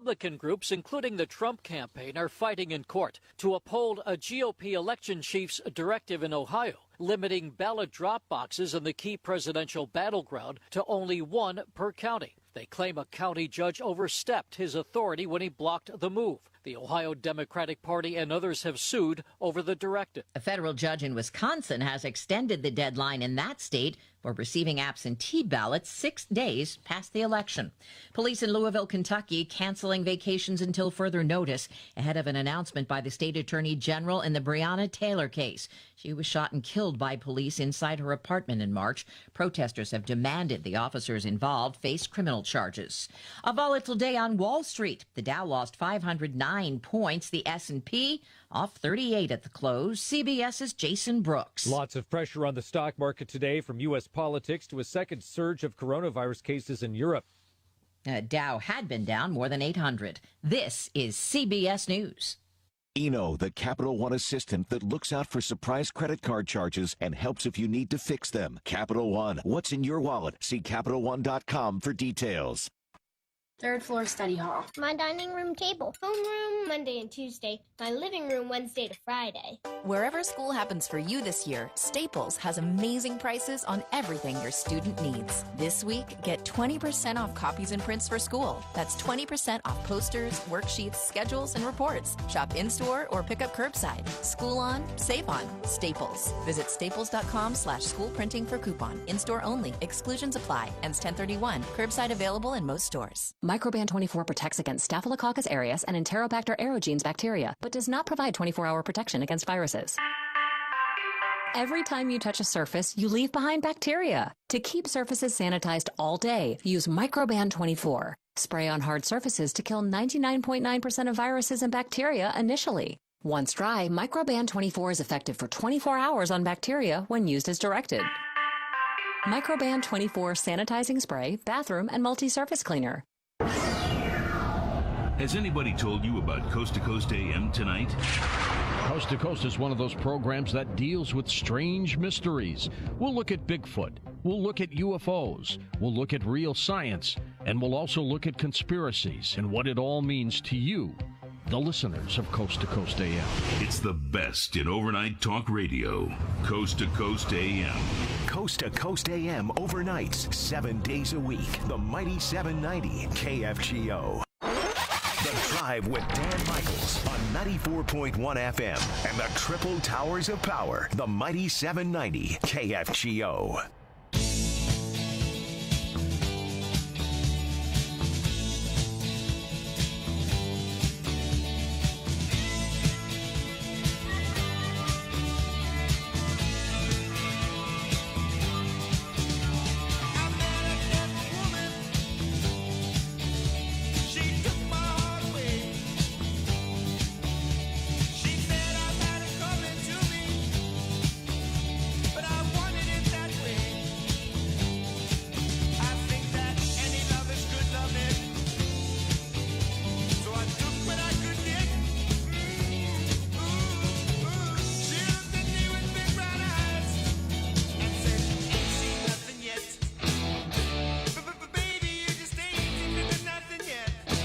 Republican groups, including the Trump campaign, are fighting in court to uphold a GOP election chief's directive in Ohio, limiting ballot drop boxes in the key presidential battleground to only one per county. They claim a county judge overstepped his authority when he blocked the move. The Ohio Democratic Party and others have sued over the directive. A federal judge in Wisconsin has extended the deadline in that state for receiving absentee ballots 6 days past the election. Police in Louisville, Kentucky, canceling vacations until further notice ahead of an announcement by the state attorney general in the Breonna Taylor case. She was shot and killed by police inside her apartment in March. Protesters have demanded the officers involved face criminal charges. A volatile day on Wall Street. The Dow lost 509 points. The S&P off 38 at the close. CBS's Jason Brooks. Lots of pressure on the stock market today, from U.S. politics to a second surge of coronavirus cases in Europe. Dow had been down more than 800. This is CBS News. Eno, the Capital One assistant that looks out for surprise credit card charges and helps if you need to fix them. Capital One, what's in your wallet? See CapitalOne.com for details. Third floor study hall. My dining room table. Homeroom Monday and Tuesday. My living room Wednesday to Friday. Wherever school happens for you this year, Staples has amazing prices on everything your student needs. This week, get 20% off copies and prints for school. That's 20% off posters, worksheets, schedules, and reports. Shop in-store or pick up curbside. School on, save on. Staples. Visit staples.com/school printing for coupon. In-store only. Exclusions apply. Ends 10/31. Curbside available in most stores. Microban 24 protects against Staphylococcus aureus and Enterobacter aerogenes bacteria, but does not provide 24-hour protection against viruses. Every time you touch a surface, you leave behind bacteria. To keep surfaces sanitized all day, use Microban 24. Spray on hard surfaces to kill 99.9% of viruses and bacteria initially. Once dry, Microban 24 is effective for 24 hours on bacteria when used as directed. Microban 24 sanitizing spray, bathroom, and multi-surface cleaner. Has anybody told you about Coast to Coast AM tonight? Coast to Coast is one of those programs that deals with strange mysteries. We'll look at Bigfoot. We'll look at UFOs. We'll look at real science. And we'll also look at conspiracies and what it all means to you, the listeners of Coast to Coast AM. It's the best in overnight talk radio. Coast to Coast AM. Coast to Coast AM overnights, 7 days a week. The Mighty 790 KFGO. The Drive with Dan Michaels on 94.1 FM and the Triple Towers of Power. The Mighty 790 KFGO.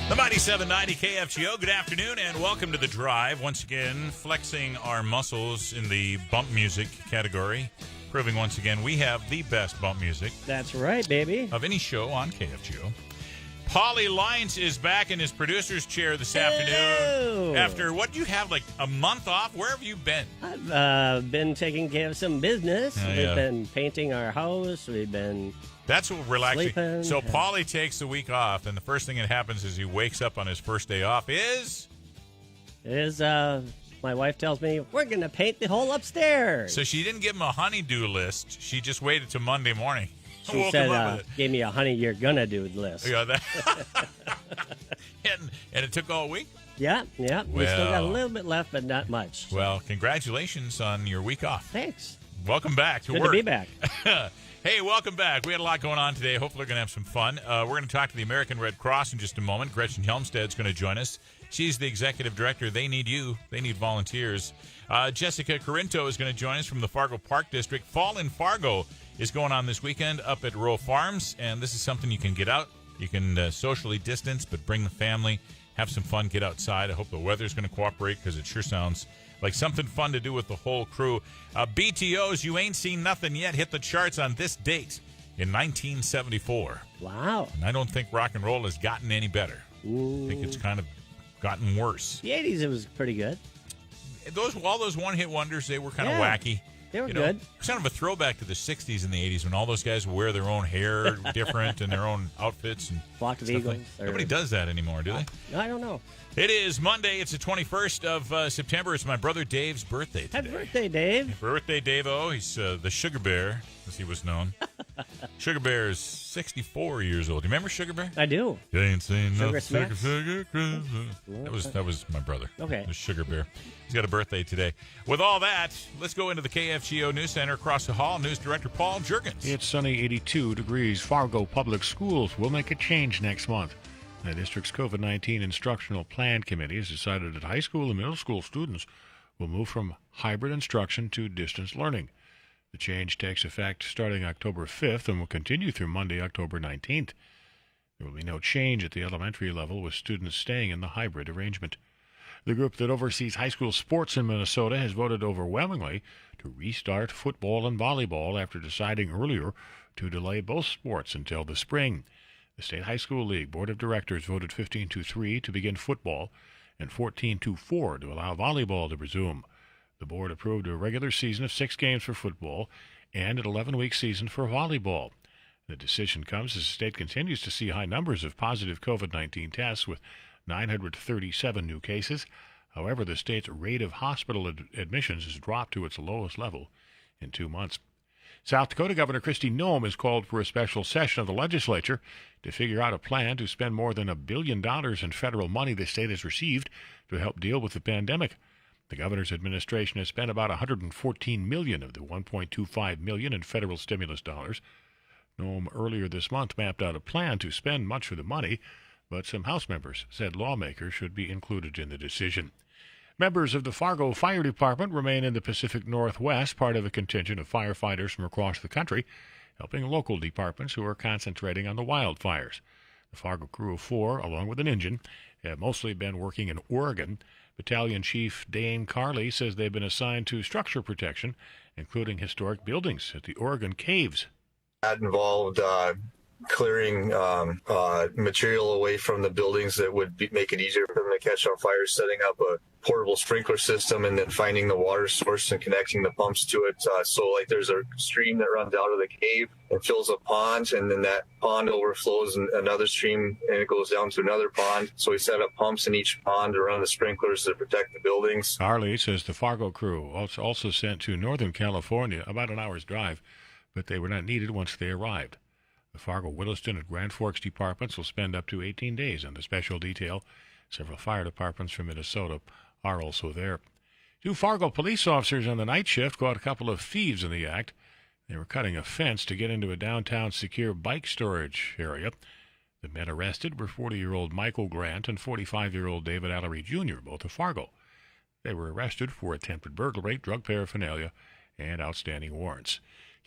The Mighty 790 KFGO. Good afternoon and welcome to The Drive. Once again, flexing our muscles in the bump music category. Proving once again we have the best bump music. That's right, baby. Of any show on KFGO. Paulie Lyons is back in his producer's chair this afternoon. After, what do you have, like a month off? Where have you been? I've been taking care of some business. We've been painting our house. We've been... That's what relaxing. Sleeping. So Paulie takes the week off, and the first thing that happens is he wakes up on his first day off my wife tells me, we're going to paint the whole upstairs. So she didn't give him a honey-do list. She just waited till Monday morning. She said, gave me a honey you're going to do list. Yeah, that. and it took all week? Yeah. We still got a little bit left, but not much. Well, congratulations on your week off. Thanks. Welcome back to work. Good to be back. Hey, welcome back. We had a lot going on today. Hopefully we're going to have some fun. We're going to talk to the American Red Cross in just a moment. Gretchen Hjelmstad is going to join us. She's the executive director. They need you. They need volunteers. Jessica Corinto is going to join us from the Fargo Park District. Fallin Fargo is going on this weekend up at Row Farms, and this is something you can get out. You can socially distance, but bring the family, have some fun, get outside. I hope the weather's going to cooperate because it sure sounds like something fun to do with the whole crew. BTO's You Ain't Seen Nothing Yet hit the charts on this date in 1974. Wow. And I don't think rock and roll has gotten any better. Ooh. I think it's kind of gotten worse. The 80s, it was pretty good. All those one-hit wonders, they were kind of wacky. They were good. It's kind of a throwback to the 60s and the 80s when all those guys wear their own hair different and their own outfits. And Flock of Eagles. Nobody does that anymore, do they? I don't know. It is Monday. It's the 21st of September. It's my brother Dave's birthday today. Happy birthday, Dave. Happy birthday, Dave-O. He's the Sugar Bear, as he was known. Sugar Bear is 64 years old. Do you remember Sugar Bear? I do. You ain't seen Sugar no Smacks? sugar that was my brother. Okay. The Sugar Bear. He's got a birthday today. With all that, let's go into the KFGO News Center across the hall. News Director Paul Juergens. It's sunny, 82 degrees. Fargo Public Schools will make a change next month. The district's COVID-19 Instructional Plan Committee has decided that high school and middle school students will move from hybrid instruction to distance learning. The change takes effect starting October 5th and will continue through Monday, October 19th. There will be no change at the elementary level, with students staying in the hybrid arrangement. The group that oversees high school sports in Minnesota has voted overwhelmingly to restart football and volleyball after deciding earlier to delay both sports until the spring. The State High School League Board of Directors voted 15-3 to begin football and 14-4 to allow volleyball to resume. The board approved a regular season of 6 games for football and an 11-week season for volleyball. The decision comes as the state continues to see high numbers of positive COVID-19 tests, with 937 new cases. However, the state's rate of hospital admissions has dropped to its lowest level in 2 months. South Dakota Governor Kristi Noem has called for a special session of the legislature to figure out a plan to spend more than $1 billion in federal money the state has received to help deal with the pandemic. The governor's administration has spent about $114 million of the $1.25 million in federal stimulus dollars. Noem earlier this month mapped out a plan to spend much of the money, but some House members said lawmakers should be included in the decision. Members of the Fargo Fire Department remain in the Pacific Northwest, part of a contingent of firefighters from across the country, helping local departments who are concentrating on the wildfires. The Fargo crew of 4, along with an engine, have mostly been working in Oregon. Battalion Chief Dane Carley says they've been assigned to structure protection, including historic buildings at the Oregon Caves. That involved clearing material away from the buildings that would make it easier for them to catch on fire, setting up a portable sprinkler system, and then finding the water source and connecting the pumps to it. So like there's a stream that runs out of the cave and fills a pond, and then that pond overflows in another stream and it goes down to another pond. So we set up pumps in each pond to run the sprinklers to protect the buildings. Carley says the Fargo crew also sent to Northern California, about an hour's drive, but they were not needed once they arrived. The Fargo, Williston, and Grand Forks departments will spend up to 18 days on the special detail. Several fire departments from Minnesota are also there. 2 Fargo police officers on the night shift caught a couple of thieves in the act. They were cutting a fence to get into a downtown secure bike storage area. The men arrested were 40-year-old Michael Grant and 45-year-old David Allery Jr., both of Fargo. They were arrested for attempted burglary, drug paraphernalia, and outstanding warrants.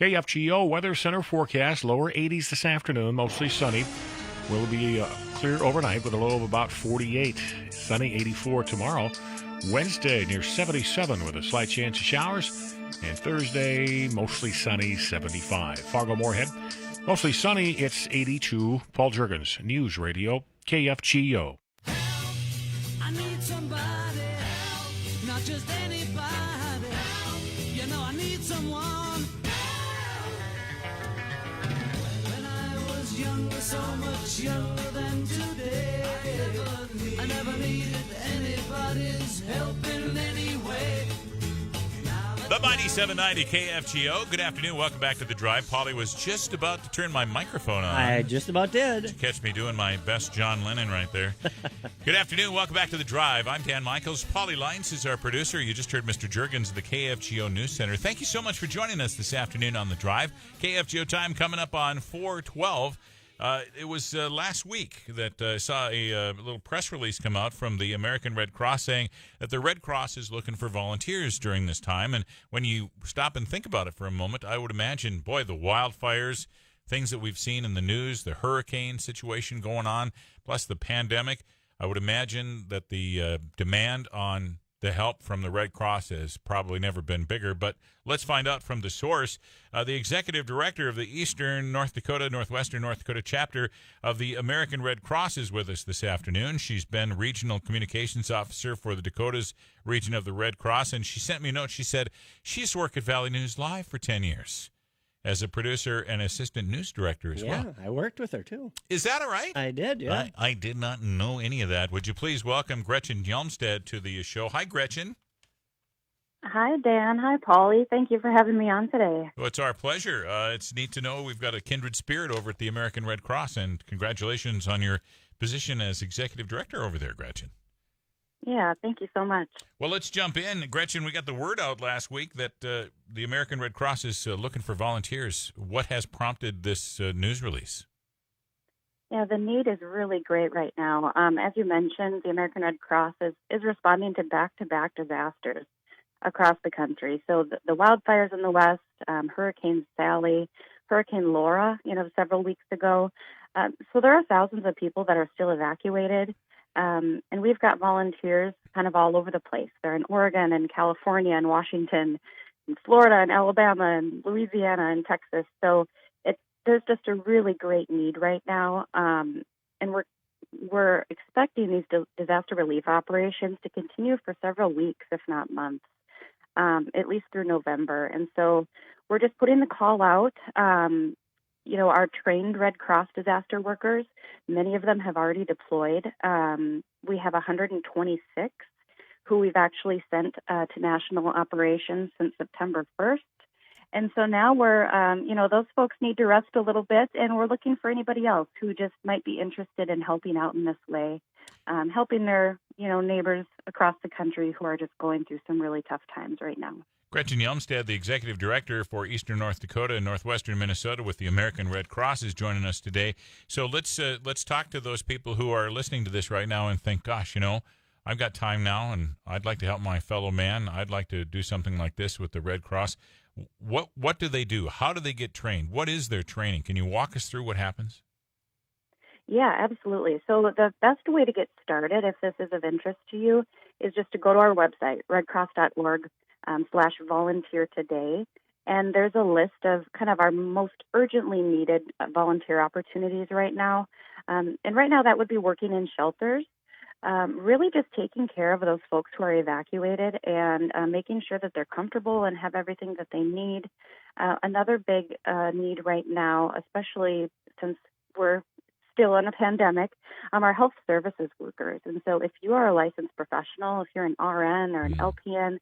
KFGO Weather Center forecast, lower 80s this afternoon, mostly sunny. Will be clear overnight with a low of about 48. Sunny 84 tomorrow. Wednesday near 77 with a slight chance of showers. And Thursday mostly sunny 75. Fargo-Moorhead, mostly sunny, it's 82. Paul Juergens, News Radio, KFGO. I need somebody help, not just anybody help. You know I need someone. When I was younger, so much younger than today, I never needed anybody's help in any way. The Mighty 790 KFGO. Good afternoon. Welcome back to The Drive. Paulie was just about to turn my microphone on. I just about did. You catch me doing my best John Lennon right there. Good afternoon. Welcome back to The Drive. I'm Dan Michaels. Paulie Lines is our producer. You just heard Mr. Juergens of the KFGO News Center. Thank you so much for joining us this afternoon on The Drive. KFGO time coming up on 4:12. It was last week that I saw a little press release come out from the American Red Cross saying that the Red Cross is looking for volunteers during this time. And when you stop and think about it for a moment, I would imagine, boy, the wildfires, things that we've seen in the news, the hurricane situation going on, plus the pandemic. I would imagine that the demand on the help from the Red Cross has probably never been bigger, but let's find out from the source. The executive director of the Eastern North Dakota, Northwestern North Dakota chapter of the American Red Cross is with us this afternoon. She's been regional communications officer for the Dakotas region of the Red Cross, and she sent me a note. She said she's worked at Valley News Live for 10 years as a producer and assistant news director as well. Yeah, I worked with her too. Is that all right? I did, yeah. I did not know any of that. Would you please welcome Gretchen Hjelmstad to the show? Hi, Gretchen. Hi, Dan. Hi, Paulie. Thank you for having me on today. Well, it's our pleasure. It's neat to know we've got a kindred spirit over at the American Red Cross, and congratulations on your position as executive director over there, Gretchen. Yeah, thank you so much. Well, let's jump in. Gretchen, we got the word out last week that the American Red Cross is looking for volunteers. What has prompted this news release? Yeah, the need is really great right now. As you mentioned, the American Red Cross is responding to back-to-back disasters across the country. So the wildfires in the west, Hurricane Sally, Hurricane Laura, several weeks ago. So there are thousands of people that are still evacuated. And we've got volunteers kind of all over the place. They're in Oregon and California and Washington and Florida and Alabama and Louisiana and Texas. So there's just a really great need right now. And we're expecting these disaster relief operations to continue for several weeks, if not months, at least through November. And so we're just putting the call out. Our trained Red Cross disaster workers, many of them have already deployed. We have 126 who we've actually sent to national operations since September 1st. And so now we're, those folks need to rest a little bit, and we're looking for anybody else who just might be interested in helping out in this way, helping their, neighbors across the country who are just going through some really tough times right now. Gretchen Hjelmstad, the executive director for Eastern North Dakota and Northwestern Minnesota with the American Red Cross, is joining us today. So let's talk to those people who are listening to this right now and think, gosh, I've got time now and I'd like to help my fellow man. I'd like to do something like this with the Red Cross. What do they do? How do they get trained? What is their training? Can you walk us through what happens? Yeah, absolutely. So the best way to get started, if this is of interest to you, is just to go to our website, redcross.org/volunteer today. And there's a list of kind of our most urgently needed volunteer opportunities right now. And right now that would be working in shelters, really just taking care of those folks who are evacuated and making sure that they're comfortable and have everything that they need. Another big need right now, especially since we're still in a pandemic, are health services workers. And so if you are a licensed professional, if you're an RN or an LPN,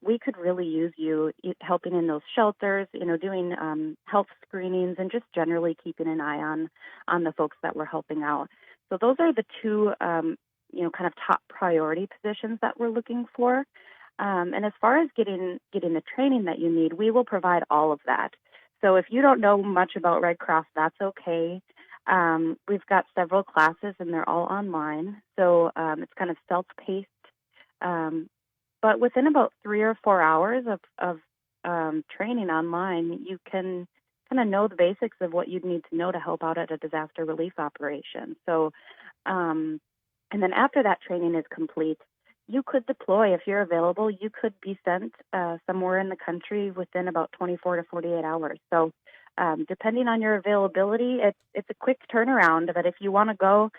we could really use you helping in those shelters, doing health screenings and just generally keeping an eye on the folks that we're helping out. So those are the two, kind of top priority positions that we're looking for. And as far as getting the training that you need, we will provide all of that. So if you don't know much about Red Cross, that's okay. We've got several classes and they're all online. So it's kind of self-paced. But within about 3 or 4 hours of training online, you can kind of know the basics of what you'd need to know to help out at a disaster relief operation. So, and then after that training is complete, you could deploy. If you're available, you could be sent somewhere in the country within about 24 to 48 hours. So depending on your availability, it's a quick turnaround. But if you want to go,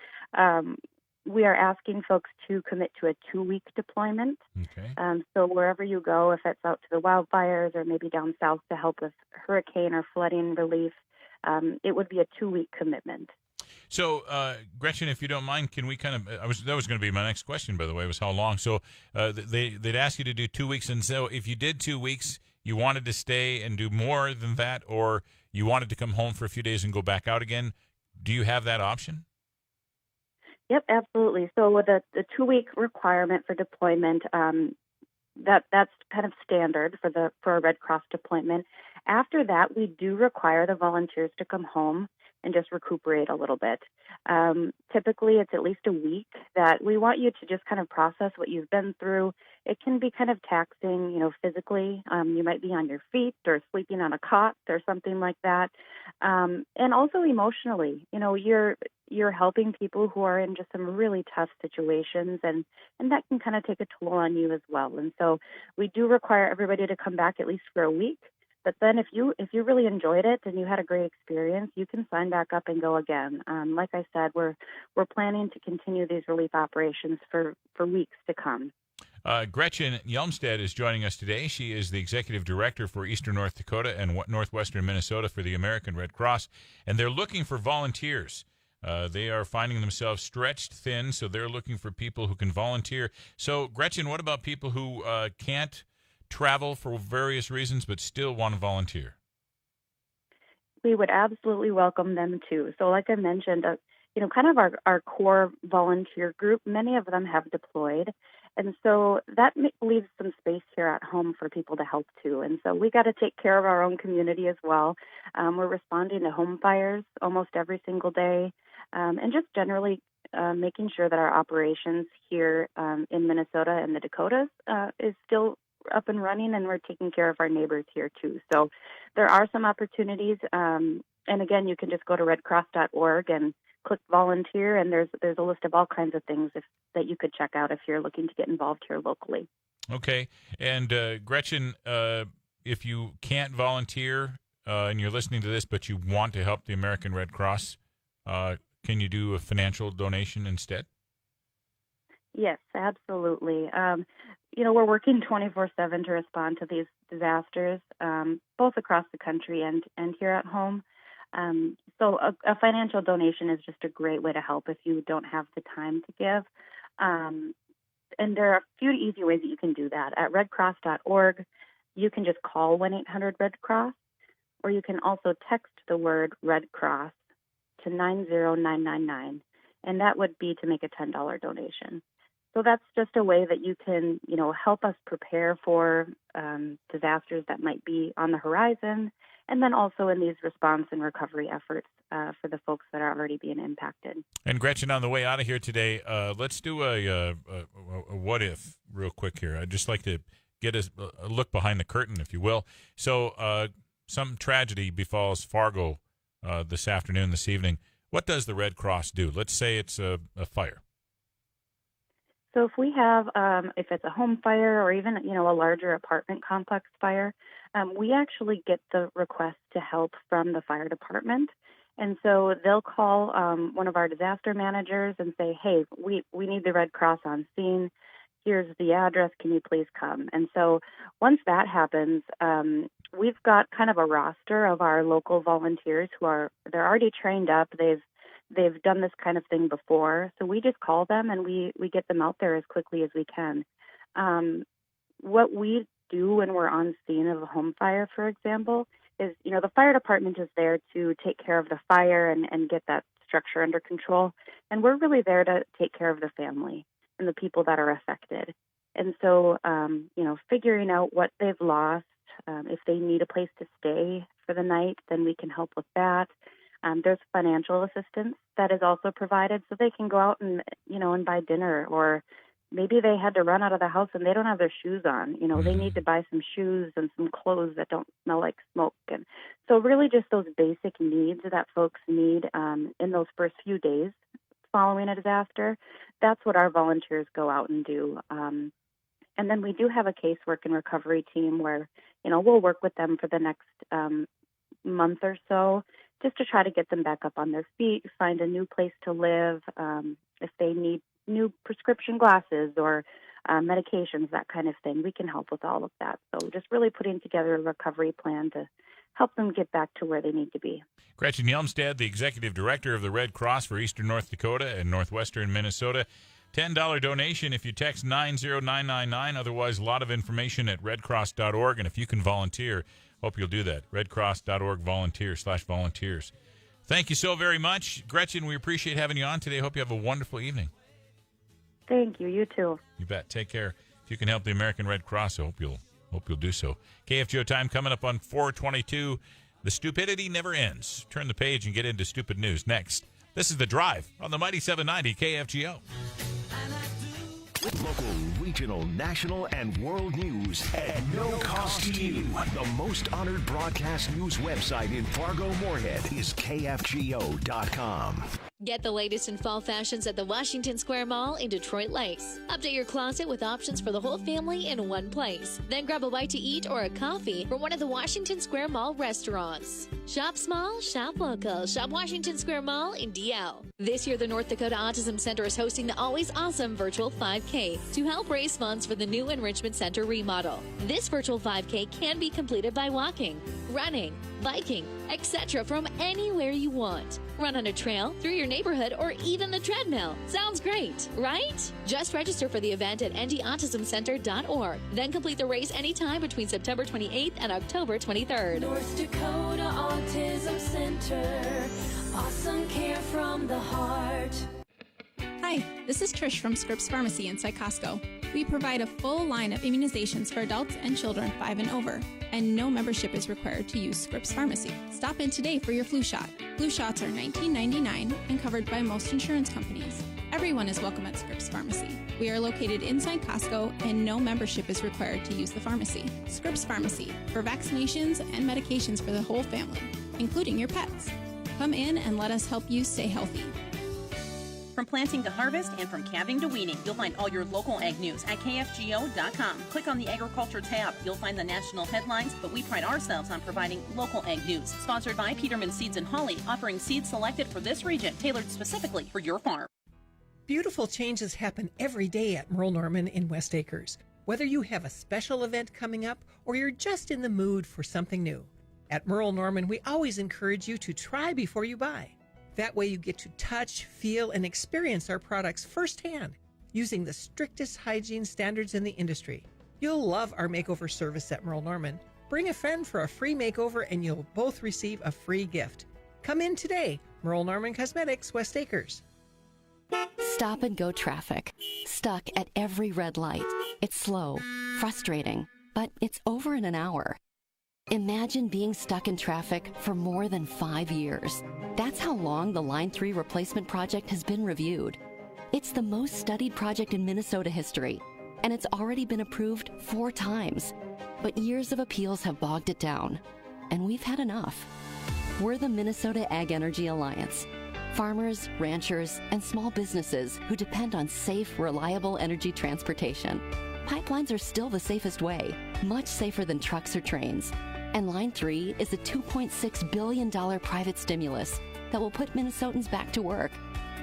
we are asking folks to commit to a 2-week deployment. Okay. So wherever you go, if it's out to the wildfires or maybe down south to help with hurricane or flooding relief, it would be a 2-week commitment. So, Gretchen, if you don't mind, can we kind of that was going to be my next question, by the way, was how long? So they'd ask you to do 2 weeks. And so if you did 2 weeks, you wanted to stay and do more than that, or you wanted to come home for a few days and go back out again, do you have that option? Yep, absolutely. So with the 2-week requirement for deployment, that's kind of standard for a Red Cross deployment. After that, we do require the volunteers to come home and just recuperate a little bit. Typically, it's at least a week that we want you to just kind of process what you've been through. It can be kind of taxing, physically. You might be on your feet or sleeping on a cot or something like that. And also emotionally, you're helping people who are in just some really tough situations, and that can kind of take a toll on you as well. And so we do require everybody to come back at least for a week. But then if you really enjoyed it and you had a great experience, you can sign back up and go again. Like I said, we're planning to continue these relief operations for weeks to come. Gretchen Hjelmstad is joining us today. She is the executive director for Eastern North Dakota and Northwestern Minnesota for the American Red Cross, and they're looking for volunteers. They are finding themselves stretched thin, so they're looking for people who can volunteer. So, Gretchen, what about people who can't travel for various reasons but still want to volunteer? We would absolutely welcome them too. So like I mentioned, kind of our core volunteer group, many of them have deployed. And so that leaves some space here at home for people to help too. And so we got to take care of our own community as well. We're responding to home fires almost every single day, and just generally making sure that our operations here in Minnesota and the Dakotas is still up and running, and we're taking care of our neighbors here too. So there are some opportunities, and again, you can just go to redcross.org and click volunteer, and there's a list of all kinds of things that you could check out if you're looking to get involved here locally. Okay, and Gretchen, if you can't volunteer and you're listening to this, but you want to help the American Red Cross, can you do a financial donation instead? Yes, absolutely. We're working 24/7 to respond to these disasters, both across the country and here at home. So a financial donation is just a great way to help if you don't have the time to give. And there are a few easy ways that you can do that. At redcross.org, you can just call 1-800-RED-CROSS, or you can also text the word Red Cross to 90999, and that would be to make a $10 donation. So that's just a way that you can, help us prepare for disasters that might be on the horizon, and then also in these response and recovery efforts for the folks that are already being impacted. And Gretchen, on the way out of here today, let's do a what if real quick here. I'd just like to get a look behind the curtain, if you will. So some tragedy befalls Fargo this evening. What does the Red Cross do? Let's say it's a fire. So if we have, if it's a home fire or even, a larger apartment complex fire, we actually get the request to help from the fire department. And so they'll call one of our disaster managers and say, hey, we need the Red Cross on scene. Here's the address. Can you please come? And so once that happens, we've got kind of a roster of our local volunteers they're already trained up. They've done this kind of thing before, so we just call them and we get them out there as quickly as we can. What we do when we're on scene of a home fire, for example, is, the fire department is there to take care of the fire and get that structure under control, and we're really there to take care of the family and the people that are affected. And so, figuring out what they've lost, if they need a place to stay for the night, then we can help with that. There's financial assistance that is also provided, so they can go out and buy dinner, or maybe they had to run out of the house and they don't have their shoes on. They need to buy some shoes and some clothes that don't smell like smoke. And so really just those basic needs that folks need in those first few days following a disaster, that's what our volunteers go out and do. And then we do have a casework and recovery team where, we'll work with them for the next month or so, just to try to get them back up on their feet, find a new place to live, if they need new prescription glasses or medications, that kind of thing. We can help with all of that. So just really putting together a recovery plan to help them get back to where they need to be. Gretchen Hjelmstad, the executive director of the Red Cross for Eastern North Dakota and Northwestern Minnesota. $10 donation if you text 90999. Otherwise, a lot of information at redcross.org. And if you can volunteer, hope you'll do that. redcross.org volunteers. Thank you so very much. Gretchen, we appreciate having you on today. Hope you have a wonderful evening. Thank you. You too. You bet. Take care. If you can help the American Red Cross, I hope you'll do so. KFGO time coming up on 422. The stupidity never ends. Turn the page and get into stupid news next. This is The Drive on the Mighty 790 KFGO. Local, regional, national, and world news at no cost to you. The most honored broadcast news website in Fargo-Moorhead is KFGO.com. Get the latest in fall fashions at the Washington Square Mall in Detroit Lakes. Update your closet with options for the whole family in one place. Then grab a bite to eat or a coffee from one of the Washington Square Mall restaurants. Shop small, shop local. Shop Washington Square Mall in DL. This year, the North Dakota Autism Center is hosting the Always Awesome Virtual 5K to help raise funds for the new Enrichment Center remodel. This virtual 5K can be completed by walking, running, biking, etc. from anywhere you want. Run on a trail, through your neighborhood, or even the treadmill. Sounds great, right? Just register for the event at ndautismcenter.org. Then complete the race anytime between September 28th and October 23rd. North Dakota Autism Center. Awesome care from the heart. Hi, this is Trish from Scripps Pharmacy inside Costco. We provide a full line of immunizations for adults and children 5 and over, and no membership is required to use Scripps Pharmacy. Stop in today for your flu shot. Flu shots are $19.99 and covered by most insurance companies. Everyone is welcome at Scripps Pharmacy. We are located inside Costco, and no membership is required to use the pharmacy. Scripps Pharmacy, for vaccinations and medications for the whole family, including your pets. Come in and let us help you stay healthy. From planting to harvest and from calving to weaning, you'll find all your local ag news at kfgo.com. Click on the agriculture tab. You'll find the national headlines, but we pride ourselves on providing local ag news. Sponsored by Peterman Seeds and Hawley, offering seeds selected for this region, tailored specifically for your farm. Beautiful changes happen every day at Merle Norman in West Acres. Whether you have a special event coming up or you're just in the mood for something new. At Merle Norman, we always encourage you to try before you buy. That way you get to touch, feel, and experience our products firsthand using the strictest hygiene standards in the industry. You'll love our makeover service at Merle Norman. Bring a friend for a free makeover and you'll both receive a free gift. Come in today. Merle Norman Cosmetics, West Acres. Stop and go traffic. Stuck at every red light. It's slow, frustrating, but it's over in an hour. Imagine being stuck in traffic for more than 5 years. That's how long the Line 3 replacement project has been reviewed. It's the most studied project in Minnesota history, and it's already been approved 4 times. But years of appeals have bogged it down, and we've had enough. We're the Minnesota Ag Energy Alliance. Farmers, ranchers, and small businesses who depend on safe, reliable energy transportation. Pipelines are still the safest way, much safer than trucks or trains. And Line 3 is a $2.6 billion private stimulus that will put Minnesotans back to work.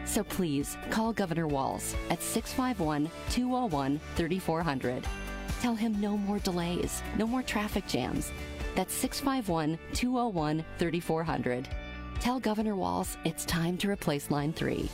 So please, call Governor Walz at 651-201-3400. Tell him no more delays, no more traffic jams. That's 651-201-3400. Tell Governor Walz it's time to replace Line 3.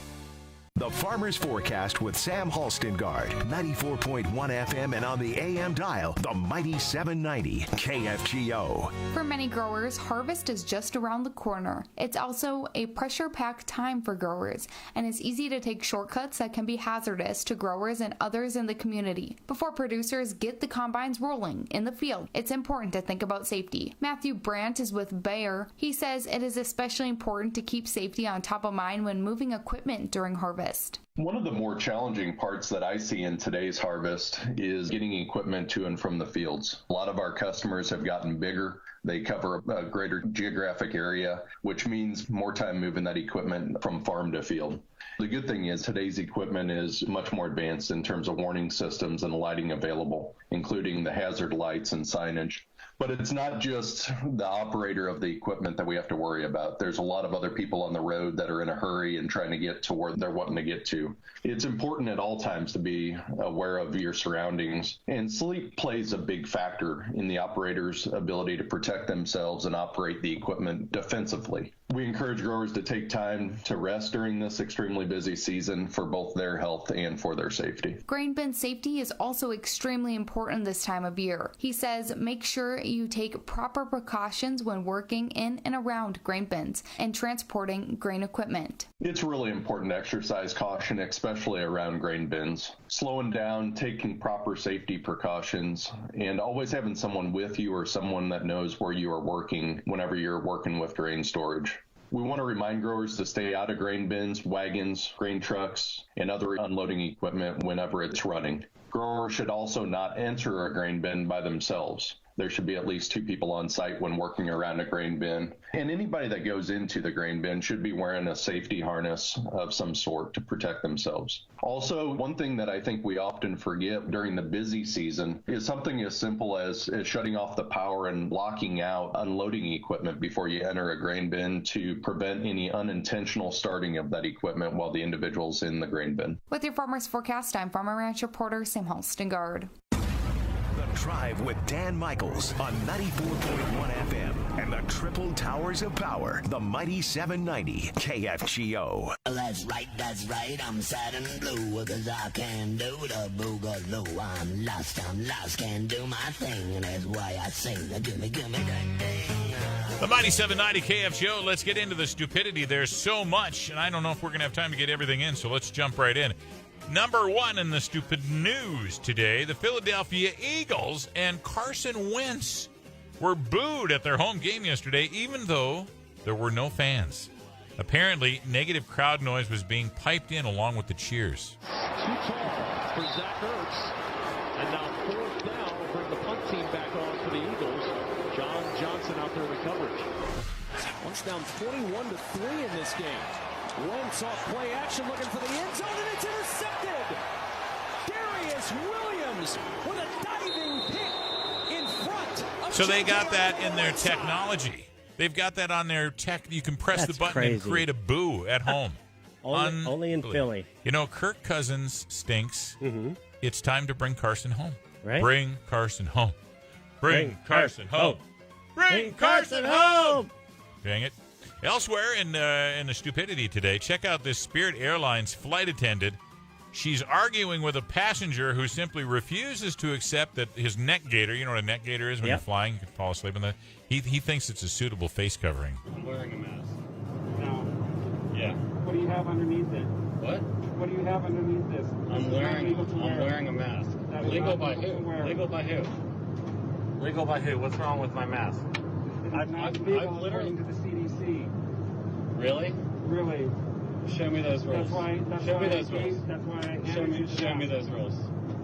The Farmer's Forecast with Sam Halstengard, 94.1 FM and on the AM dial, the mighty 790 KFGO. For many growers, harvest is just around the corner. It's also a pressure-packed time for growers, and it's easy to take shortcuts that can be hazardous to growers and others in the community. Before producers get the combines rolling in the field, it's important to think about safety. Matthew Brandt is with Bayer. He says it is especially important to keep safety on top of mind when moving equipment during harvest. One of the more challenging parts that I see in today's harvest is getting equipment to and from the fields. A lot of our customers have gotten bigger. They cover a greater geographic area, which means more time moving that equipment from farm to field. The good thing is today's equipment is much more advanced in terms of warning systems and lighting available, including the hazard lights and signage. But it's not just the operator of the equipment that we have to worry about. There's a lot of other people on the road that are in a hurry and trying to get to where they're wanting to get to. It's important at all times to be aware of your surroundings. And sleep plays a big factor in the operator's ability to protect themselves and operate the equipment defensively. We encourage growers to take time to rest during this extremely busy season for both their health and for their safety. Grain bin safety is also extremely important this time of year. He says make sure you take proper precautions when working in and around grain bins and transporting grain equipment. It's really important to exercise caution, especially around grain bins. Slowing down, taking proper safety precautions, and always having someone with you or someone that knows where you are working whenever you're working with grain storage. We want to remind growers to stay out of grain bins, wagons, grain trucks, and other unloading equipment whenever it's running. Growers should also not enter a grain bin by themselves. There should be at least 2 people on site when working around a grain bin. And anybody that goes into the grain bin should be wearing a safety harness of some sort to protect themselves. Also, one thing that I think we often forget during the busy season is something as simple as shutting off the power and locking out unloading equipment before you enter a grain bin to prevent any unintentional starting of that equipment while the individual's in the grain bin. With your Farmers Forecast, I'm Farmer Ranch reporter Sam Holstengard. The Drive with Dan Michaels on 94.1 FM and the Triple Towers of Power, the mighty 790 KFGO. That's right, I'm sad and blue, cause I can't do the boogaloo. I'm lost, can't do my thing, and that's why I sing the gimme that thing. The mighty 790 KFGO, let's get into the stupidity. There's so much, and I don't know if we're going to have time to get everything in, so let's jump right in. Number one in the stupid news today, the Philadelphia Eagles and Carson Wentz were booed at their home game yesterday, even though there were no fans. Apparently, negative crowd noise was being piped in along with the cheers. Too tall for Zach Ertz. And now 4th down will bring the punt team back on for the Eagles. John Johnson out there in coverage. Once down 21-3 in this game. Wentz off play action, looking for the end zone, and it's intercepted. Darius Williams with a diving pick in front of So they got that in their technology. They've got that on their tech. You can press the button and create a boo at home. Only in Philly. You know, Kirk Cousins stinks. Mm-hmm. It's time to bring Carson home. Right? Bring Carson home. Bring Carson home. Bring Carson home. Dang it. Elsewhere in the stupidity today, check out this Spirit Airlines flight attendant. She's arguing with a passenger who simply refuses to accept that his neck gaiter, you know what a neck gaiter is when you're flying, you can fall asleep in that. He thinks it's a suitable face covering. I'm wearing a mask. No. Yeah. What do you have underneath it? What? What do you have underneath this? I'm wearing a mask. Legal by who? Legal by who? Legal by who? What's wrong with my mask? I've literally according to the CDC. Really? Really. Show me those rules. Show me those rules. That's why I show me those rules.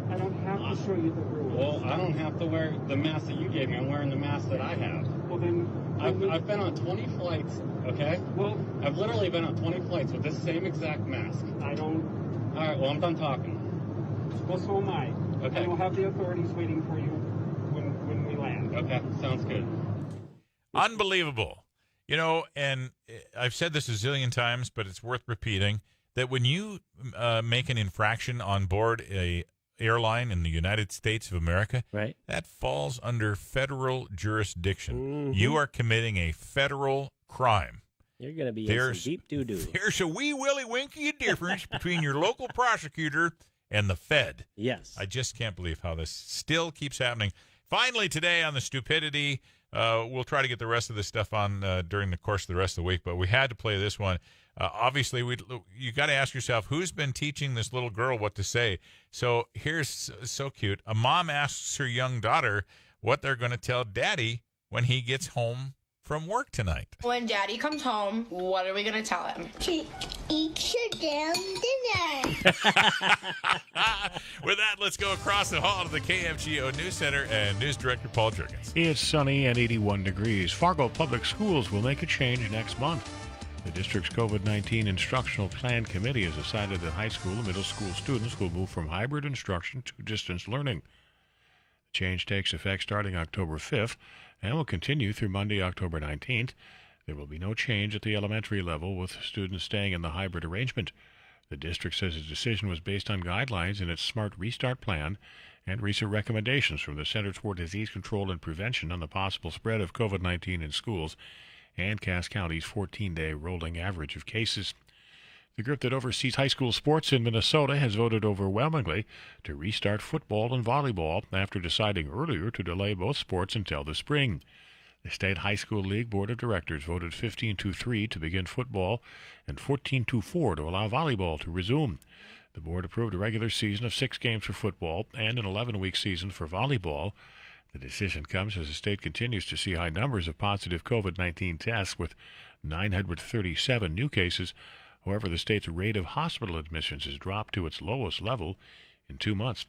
I don't have to show you the rules. Well, I don't have to wear the mask that you gave me. I'm wearing the mask that I have. Well, then I've been on 20 flights. Okay. Well, I've literally been on 20 flights with this same exact mask. I don't. All right. Well, I'm done talking. Well, so am I. Okay. And we'll have the authorities waiting for you when we land. Okay. Sounds good. Unbelievable. You know, and I've said this a zillion times, but it's worth repeating, that when you make an infraction on board a airline in the United States of America, right, that falls under federal jurisdiction. Mm-hmm. You are committing a federal crime. You're going to be in some deep doo-doo. There's a wee willy winky difference between your local prosecutor and the Fed. Yes. I just can't believe how this still keeps happening. Finally, today on the stupidity, we'll try to get the rest of this stuff on during the course of the rest of the week, but we had to play this one. Obviously, you got to ask yourself, who's been teaching this little girl what to say? So here's so cute. A mom asks her young daughter what they're going to tell Daddy when he gets home from work tonight. When Daddy comes home, what are we going to tell him? To eat your damn dinner. With that, let's go across the hall to the KFGO News Center and News Director Paul Jurgens. It's sunny and 81 degrees. Fargo Public Schools will make a change next month. The district's COVID-19 Instructional Plan Committee has decided that high school and middle school students will move from hybrid instruction to distance learning. The change takes effect starting October 5th and will continue through Monday, October 19th. There will be no change at the elementary level, with students staying in the hybrid arrangement. The district says its decision was based on guidelines in its Smart Restart Plan and recent recommendations from the Centers for Disease Control and Prevention on the possible spread of COVID-19 in schools and Cass County's 14-day rolling average of cases. The group that oversees high school sports in Minnesota has voted overwhelmingly to restart football and volleyball after deciding earlier to delay both sports until the spring. The State High School League Board of Directors voted 15-3 to begin football and 14-4 to allow volleyball to resume. The board approved a regular season of 6 games for football and an 11-week season for volleyball. The decision comes as the state continues to see high numbers of positive COVID-19 tests, with 937 new cases. However, the state's rate of hospital admissions has dropped to its lowest level in 2 months.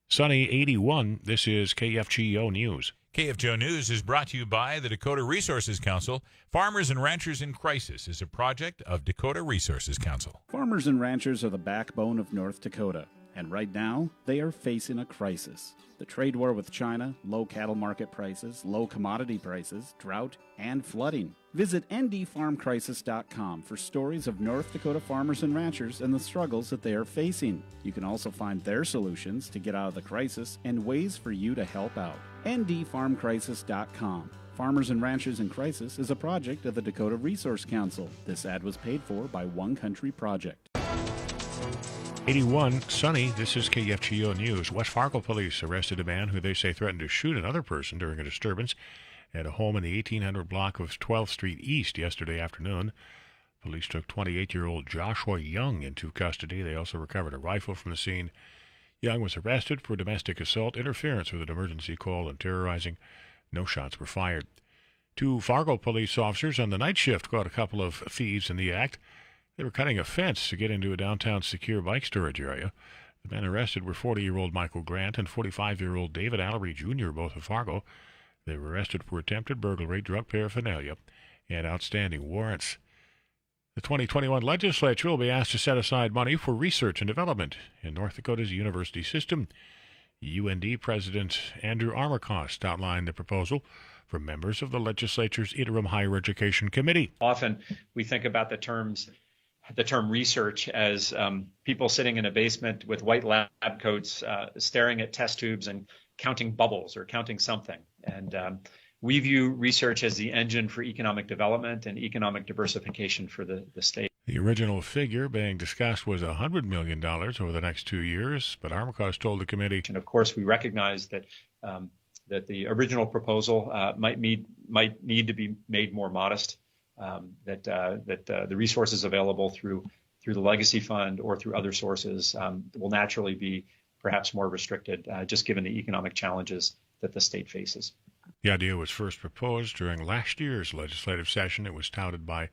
Sunny 81, this is KFGO News. KFGO News is brought to you by the Dakota Resources Council. Farmers and Ranchers in Crisis is a project of Dakota Resources Council. Farmers and ranchers are the backbone of North Dakota, and right now they are facing a crisis. The trade war with China, low cattle market prices, low commodity prices, drought, and flooding. Visit ndfarmcrisis.com for stories of North Dakota farmers and ranchers and the struggles that they are facing. You can also find their solutions to get out of the crisis and ways for you to help out. ndfarmcrisis.com. Farmers and Ranchers in Crisis is a project of the Dakota Resource Council. This ad was paid for by One Country Project. 81, sunny. This is KFGO News. West Fargo police arrested a man who they say threatened to shoot another person during a disturbance at a home in the 1800 block of 12th Street East yesterday afternoon. Police took 28-year-old Joshua Young into custody. They also recovered a rifle from the scene. Young was arrested for domestic assault, interference with an emergency call, and terrorizing. No shots were fired. 2 Fargo police officers on the night shift caught a couple of thieves in the act. They were cutting a fence to get into a downtown secure bike storage area. The men arrested were 40-year-old Michael Grant and 45-year-old David Allery Jr., both of Fargo. They were arrested for attempted burglary, drug paraphernalia, and outstanding warrants. The 2021 legislature will be asked to set aside money for research and development in North Dakota's university system. UND President Andrew Armacost outlined the proposal for members of the legislature's Interim Higher Education Committee. Often we think about the term research as people sitting in a basement with white lab coats, staring at test tubes and counting bubbles or counting something. And we view research as the engine for economic development and economic diversification for the state. The original figure being discussed was $100 million over the next 2 years, but Armacost told the committee. And of course, we recognize that that the original proposal might need to be made more modest. That the resources available through the Legacy Fund or through other sources will naturally be perhaps more restricted, just given the economic challenges that the state faces. The idea was first proposed during last year's legislative session. It was touted by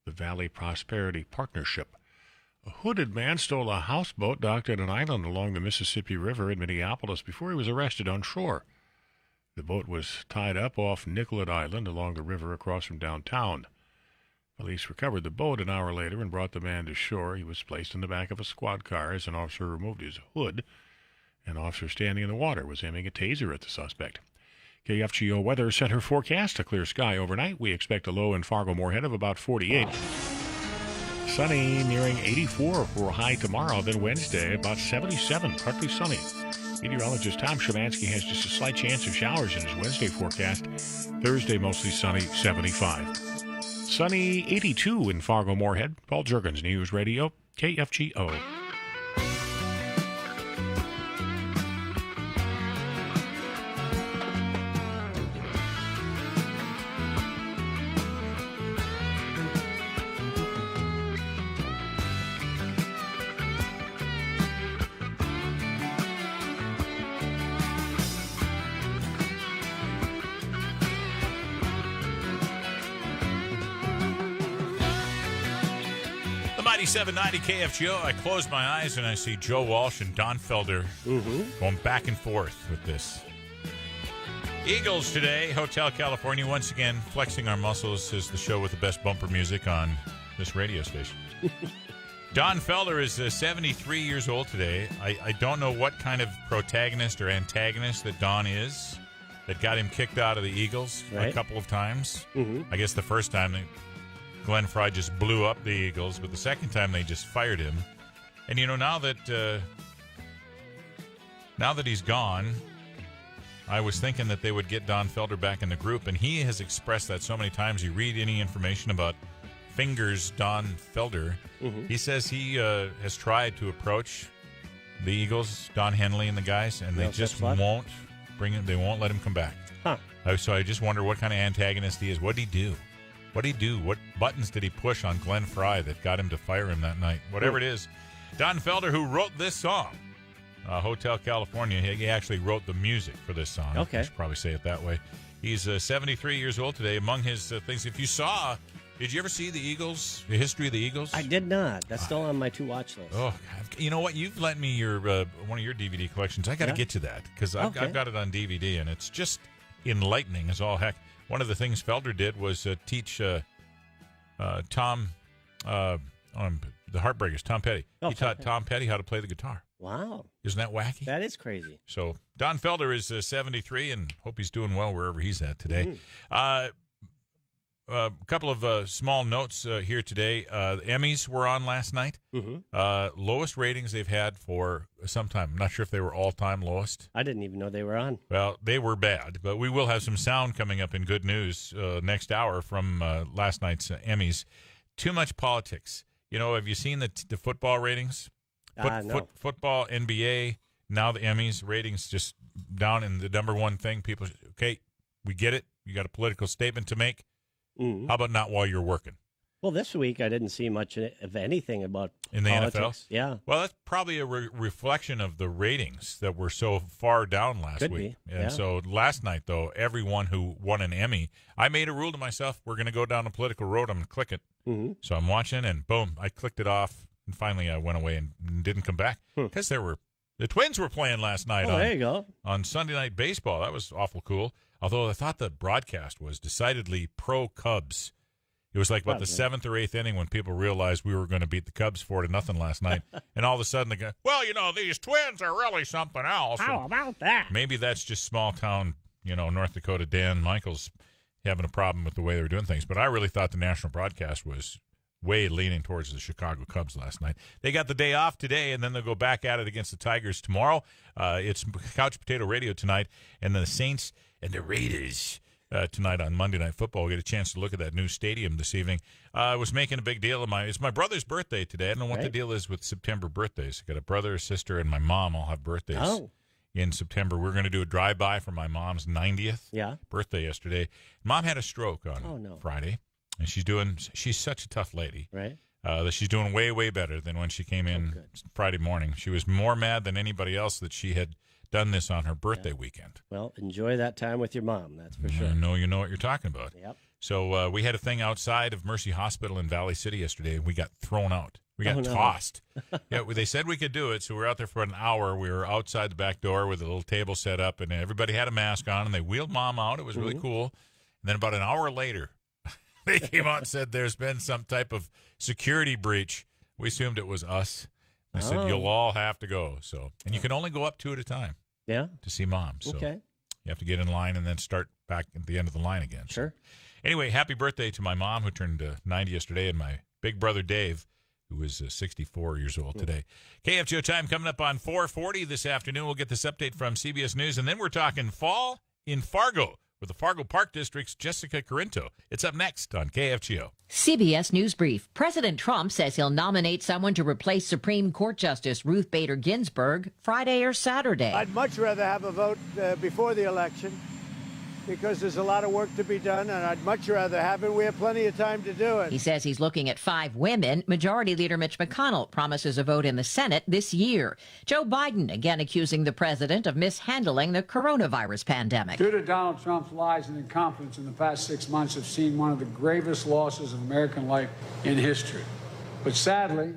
the Valley Prosperity Partnership. A hooded man stole a houseboat docked at an island along the Mississippi River in Minneapolis before he was arrested on shore. The boat was tied up off Nicollet Island along the river across from downtown. Police recovered the boat an hour later and brought the man to shore. He was placed in the back of a squad car as an officer removed his hood. An officer standing in the water was aiming a taser at the suspect. KFGO Weather Center forecast: a clear sky overnight. We expect a low in Fargo-Moorhead of about 48. Sunny, nearing 84 for a high tomorrow. Then Wednesday, about 77, partly sunny. Meteorologist Tom Szymanski has just a slight chance of showers in his Wednesday forecast. Thursday, mostly sunny, 75. Sunny, 82 in Fargo-Moorhead. Paul Juergens, News Radio, KFGO. Mighty 790 KFGO. I close my eyes and I see Joe Walsh and Don Felder going back and forth with this. Eagles today, Hotel California, once again flexing our muscles as the show with the best bumper music on this radio station. Don Felder is 73 years old today. I don't know what kind of protagonist or antagonist that Don is that got him kicked out of the Eagles a couple of times. I guess the first time Glenn Fry just blew up the Eagles, but the second time they just fired him. And, you know, now that he's gone, I was thinking that they would get Don Felder back in the group, and he has expressed that so many times. You read any information about Fingers Don Felder, he says he has tried to approach the Eagles, Don Henley and the guys, and they just won't bring him. They won't let him come back. So I just wonder what kind of antagonist he is. What did he do? What did he do? What buttons did he push on Glenn Fry that got him to fire him that night? Whatever it is. Don Felder, who wrote this song, Hotel California, he actually wrote the music for this song. Okay. I should probably say it that way. He's 73 years old today. Among his things, if you saw, did you ever see the Eagles, the history of the Eagles? I did not. That's still on my to-watch list. Oh, you know what? You've lent me your one of your DVD collections. I got to get to that because I've got it on DVD, and it's just enlightening as all heck. One of the things Felder did was teach Tom, the Heartbreakers, Tom Petty. He taught Tom Petty how to play the guitar. Wow. Isn't that wacky? That is crazy. So Don Felder is 73, and hope he's doing well wherever he's at today. A couple of small notes here today. The Emmys were on last night. Lowest ratings they've had for some time. I'm not sure if they were all-time lowest. I didn't even know they were on. Well, they were bad, but we will have some sound coming up in good news next hour from last night's Emmys. Too much politics. You know, have you seen the football ratings? No. Football, NBA, now the Emmys ratings just down in the number one thing. People, okay, we get it. You got a political statement to make. How about not while you're working? Well, this week I didn't see much of anything about in the politics. NFL. Yeah. Well, that's probably a reflection of the ratings that were so far down last Could week. be. And Yeah. so last night, though, everyone who won an Emmy, I made a rule to myself: we're going to go down a political road. I'm going to click it. So I'm watching, and boom, I clicked it off, and finally I went away and didn't come back because the Twins were playing last night. There you go. On Sunday Night Baseball. That was awful cool. Although I thought the broadcast was decidedly pro Cubs. It was like about the 7th or 8th inning when people realized we were going to beat the Cubs 4-0 last night. And all of a sudden, they go, well, you know, these Twins are really something else. How about that? Maybe that's just small town, you know, North Dakota Dan Michaels having a problem with the way they were doing things. But I really thought the national broadcast was way leaning towards the Chicago Cubs last night. They got the day off today, and then they'll go back at it against the Tigers tomorrow. It's Couch Potato Radio tonight, and the Saints and the Raiders tonight on Monday Night Football. We'll get a chance to look at that new stadium this evening. I was making a big deal of it's my brother's birthday today. I don't know what the deal is with September birthdays. I got a brother, a sister, and my mom all have birthdays in September. We're going to do a drive-by for my mom's 90th birthday yesterday. Mom had a stroke on Friday, and she's such a tough lady. Right. That she's doing way, way better than when she came in Friday morning. She was more mad than anybody else that she had done this on her birthday weekend. Well, enjoy that time with your mom, that's for sure. I know you know what you're talking about. Yep. So we had a thing outside of Mercy Hospital in Valley City yesterday, and we got thrown out. We got tossed. They said we could do it, so we were out there for an hour. We were outside the back door with a little table set up, and everybody had a mask on, and they wheeled Mom out. It was really cool. And then about an hour later, they came out and said there's been some type of security breach. We assumed it was us. They said, you'll all have to go. So, and you can only go up 2 at a time. Yeah. To see Mom. So you have to get in line and then start back at the end of the line again. Sure. Anyway, happy birthday to my mom, who turned 90 yesterday, and my big brother Dave, who is 64 years old today. KFGO time coming up on 4:40 this afternoon. We'll get this update from CBS News, and then we're talking fall in Fargo with the Fargo Park District's Jessica Corinto. It's up next on KFGO. CBS News Brief. President Trump says he'll nominate someone to replace Supreme Court Justice Ruth Bader Ginsburg Friday or Saturday. I'd much rather have a vote before the election because there's a lot of work to be done, and I'd much rather have it. We have plenty of time to do it. He says he's looking at 5 women. Majority Leader Mitch McConnell promises a vote in the Senate this year. Joe Biden again accusing the president of mishandling the coronavirus pandemic. Due to Donald Trump's lies and incompetence in the past 6 months, have seen one of the gravest losses of American life in history. But sadly,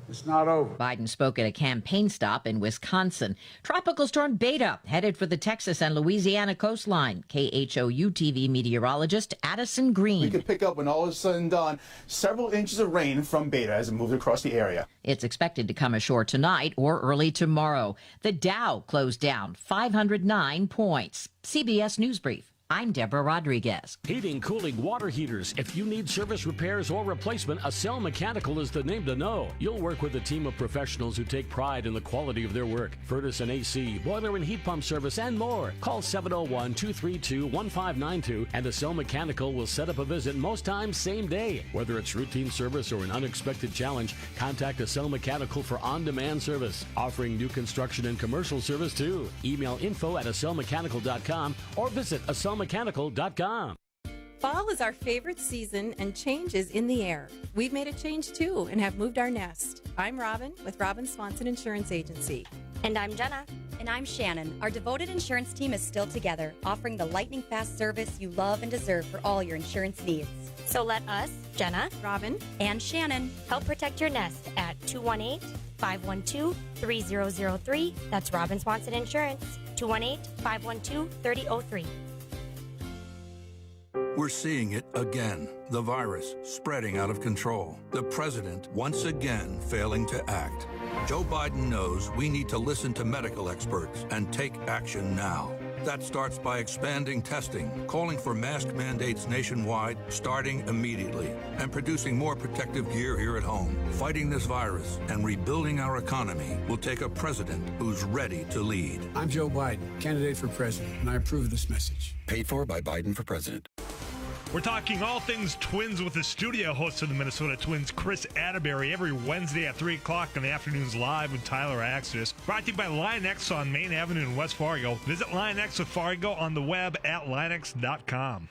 it's not over. Biden spoke at a campaign stop in Wisconsin. Tropical storm Beta headed for the Texas and Louisiana coastline. KHOU TV meteorologist Addison Green. We could pick up, when all is said and done, several inches of rain from Beta as it moves across the area. It's expected to come ashore tonight or early tomorrow. The Dow closed down 509 points. CBS News Brief. I'm Deborah Rodriguez. Heating, cooling, water heaters. If you need service repairs or replacement, Acel Mechanical is the name to know. You'll work with a team of professionals who take pride in the quality of their work. Furnace and AC, boiler and heat pump service, and more. Call 701-232-1592 and Acel Mechanical will set up a visit, most times same day. Whether it's routine service or an unexpected challenge, contact Acel Mechanical for on-demand service. Offering new construction and commercial service too. Email info@acelmechanical.com or visit acelmechanical.com. Fall is our favorite season, and change is in the air. We've made a change too and have moved our nest. I'm Robin with Robin Swanson Insurance Agency. And I'm Jenna. And I'm Shannon. Our devoted insurance team is still together, offering the lightning fast service you love and deserve for all your insurance needs. So let us, Jenna, Robin, and Shannon help protect your nest at 218-512-3003. That's Robin Swanson Insurance, 218-512-3003. We're seeing it again. The virus spreading out of control. The president once again failing to act. Joe Biden knows we need to listen to medical experts and take action now. That starts by expanding testing, calling for mask mandates nationwide, starting immediately, and producing more protective gear here at home. Fighting this virus and rebuilding our economy will take a president who's ready to lead. I'm Joe Biden, candidate for president, and I approve of this message. Paid for by Biden for president. We're talking all things Twins with the studio host of the Minnesota Twins, Chris Atterbury, every Wednesday at 3 o'clock in the afternoons live with Tyler Axis. Brought to you by Lion X on Main Avenue in West Fargo. Visit Lion X with Fargo on the web at lionx.com.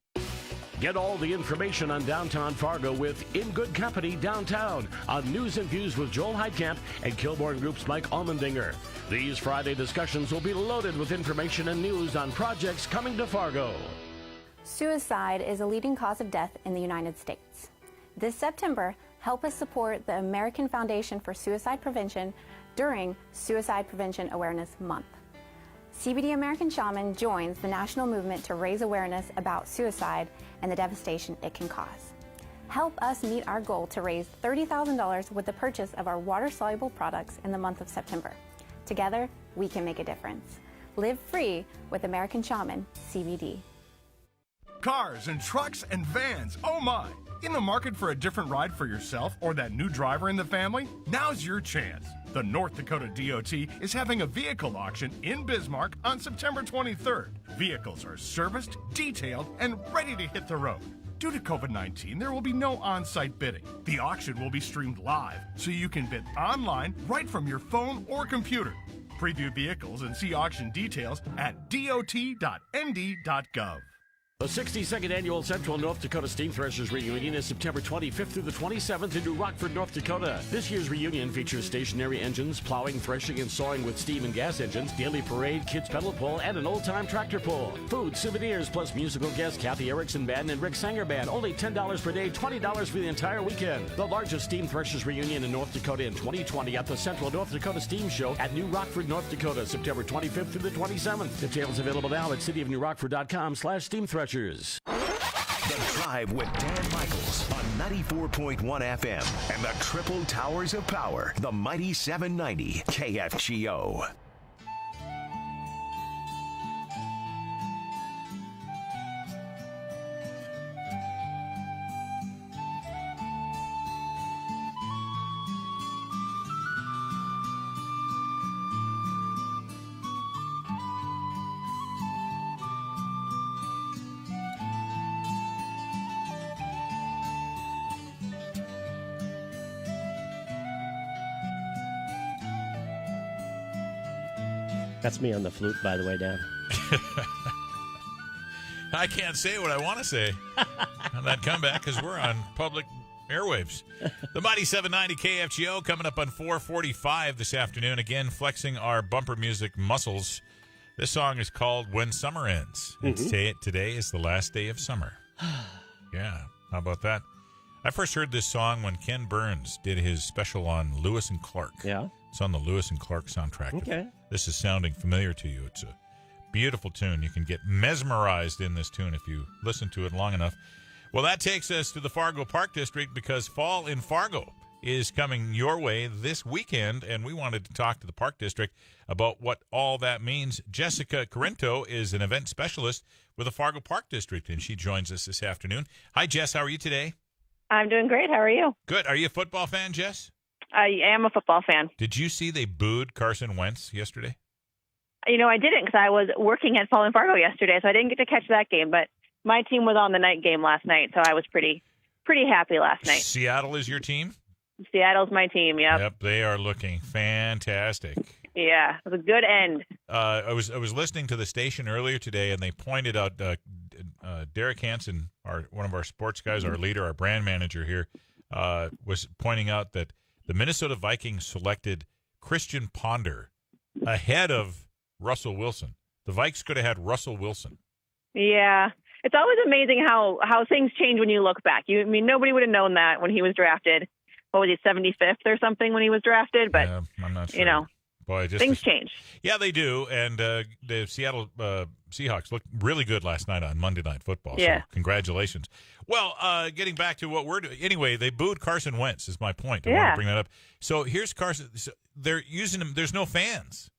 Get all the information on downtown Fargo with In Good Company Downtown on News and Views with Joel Heidkamp and Kilborn Group's Mike Almendinger. These Friday discussions will be loaded with information and news on projects coming to Fargo. Suicide is a leading cause of death in the United States. This September, help us support the American Foundation for Suicide Prevention during Suicide Prevention Awareness Month. CBD American Shaman joins the national movement to raise awareness about suicide and the devastation it can cause. Help us meet our goal to raise $30,000 with the purchase of our water-soluble products in the month of September. Together, we can make a difference. Live free with American Shaman CBD. Cars and trucks and vans, oh my! In the market for a different ride for yourself or that new driver in the family? Now's your chance. The North Dakota DOT is having a vehicle auction in Bismarck on September 23rd. Vehicles are serviced, detailed, and ready to hit the road. Due to COVID-19, there will be no on-site bidding. The auction will be streamed live, so you can bid online right from your phone or computer. Preview vehicles and see auction details at dot.nd.gov. The 62nd Annual Central North Dakota Steam Threshers Reunion is September 25th through the 27th in New Rockford, North Dakota. This year's reunion features stationary engines, plowing, threshing, and sawing with steam and gas engines, daily parade, kids pedal pull, and an old-time tractor pull. Food, souvenirs, plus musical guests Kathy Erickson Band and Rick Sanger Band. Only $10 per day, $20 for the entire weekend. The largest Steam Threshers Reunion in North Dakota in 2020 at the Central North Dakota Steam Show at New Rockford, North Dakota, September 25th through the 27th. Details available now at cityofnewrockford.com/steamthreshers. The Drive with Dan Michaels on 94.1 FM and the Triple Towers of Power, the Mighty 790 KFGO. That's me on the flute, by the way, Dan. I can't say what I want to say on that comeback because we're on public airwaves. The Mighty 790 KFGO coming up on 4:45 this afternoon. Again, flexing our bumper music muscles. This song is called When Summer Ends. And today is the last day of summer. Yeah, how about that? I first heard this song when Ken Burns did his special on Lewis and Clark. Yeah. It's on the Lewis and Clark soundtrack. Okay. This is sounding familiar to you. It's a beautiful tune. You can get mesmerized in this tune if you listen to it long enough. Well, that takes us to the Fargo Park District because Fall in Fargo is coming your way this weekend, and we wanted to talk to the Park District about what all that means. Jessica Corinto is an event specialist with the Fargo Park District, and she joins us this afternoon. Hi, Jess. How are you today? I'm doing great. How are you? Good. Are you a football fan, Jess? I am a football fan. Did you see they booed Carson Wentz yesterday? You know, I didn't because I was working at Fallin Fargo yesterday, so I didn't get to catch that game. But my team was on the night game last night, so I was pretty happy last night. Seattle is your team? Seattle's my team, yep. Yep, they are looking fantastic. Yeah, it was a good end. I was listening to the station earlier today, and they pointed out Derek Hansen, one of our sports guys, our leader, our brand manager here, was pointing out that the Minnesota Vikings selected Christian Ponder ahead of Russell Wilson. The Vikes could have had Russell Wilson. Yeah. It's always amazing how things change when you look back. Nobody would have known that when he was drafted. What was he, 75th or something when he was drafted? But, I'm not sure. Boy, things change. Yeah, they do. And the Seattle Seahawks looked really good last night on Monday Night Football. Yeah. So congratulations. Well, getting back to what we're doing. Anyway, they booed Carson Wentz is my point. I want to bring that up. So here's Carson. So they're using him. There's no fans.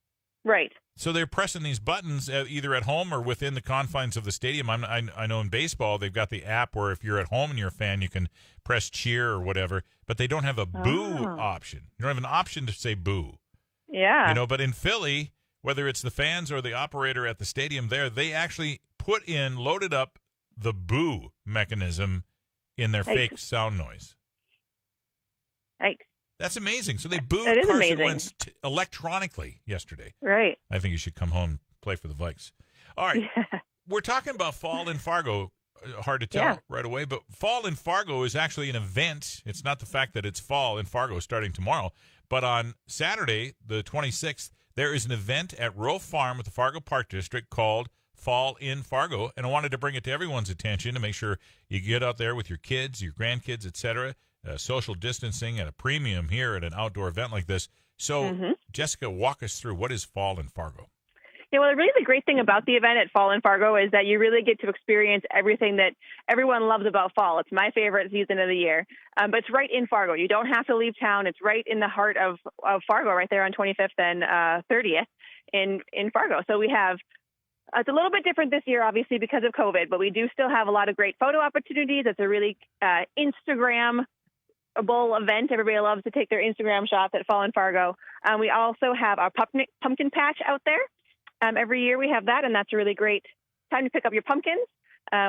Right. So they're pressing these buttons either at home or within the confines of the stadium. I know in baseball they've got the app where if you're at home and you're a fan, you can press cheer or whatever, but they don't have a boo option. You don't have an option to say boo. Yeah. You know, but in Philly, whether it's the fans or the operator at the stadium there, they actually loaded up the boo mechanism in their fake sound noise. Right. That's amazing. So they booed Carson Wentz electronically yesterday. Right. I think you should come home and play for the Vikes. All right. Yeah. We're talking about Fallin Fargo. Hard to tell right away, but Fallin Fargo is actually an event. It's not the fact that it's fall in Fargo starting tomorrow, but on Saturday, the 26th, there is an event at Rowe Farm at the Fargo Park District called Fallin Fargo, and I wanted to bring it to everyone's attention to make sure you get out there with your kids, your grandkids, etc. Social distancing at a premium here at an outdoor event like this. So, Jessica, walk us through what is Fallin Fargo. Yeah, well, really the great thing about the event at Fallin Fargo is that you really get to experience everything that everyone loves about fall. It's my favorite season of the year, but it's right in Fargo. You don't have to leave town. It's right in the heart of Fargo, right there on 25th and 30th in Fargo. So we have it's a little bit different this year, obviously, because of COVID, but we do still have a lot of great photo opportunities. It's a really Instagram event. Everybody loves to take their Instagram shots at Fallin Fargo. We also have our pumpkin patch out there. Every year we have that, and that's a really great time to pick up your pumpkins.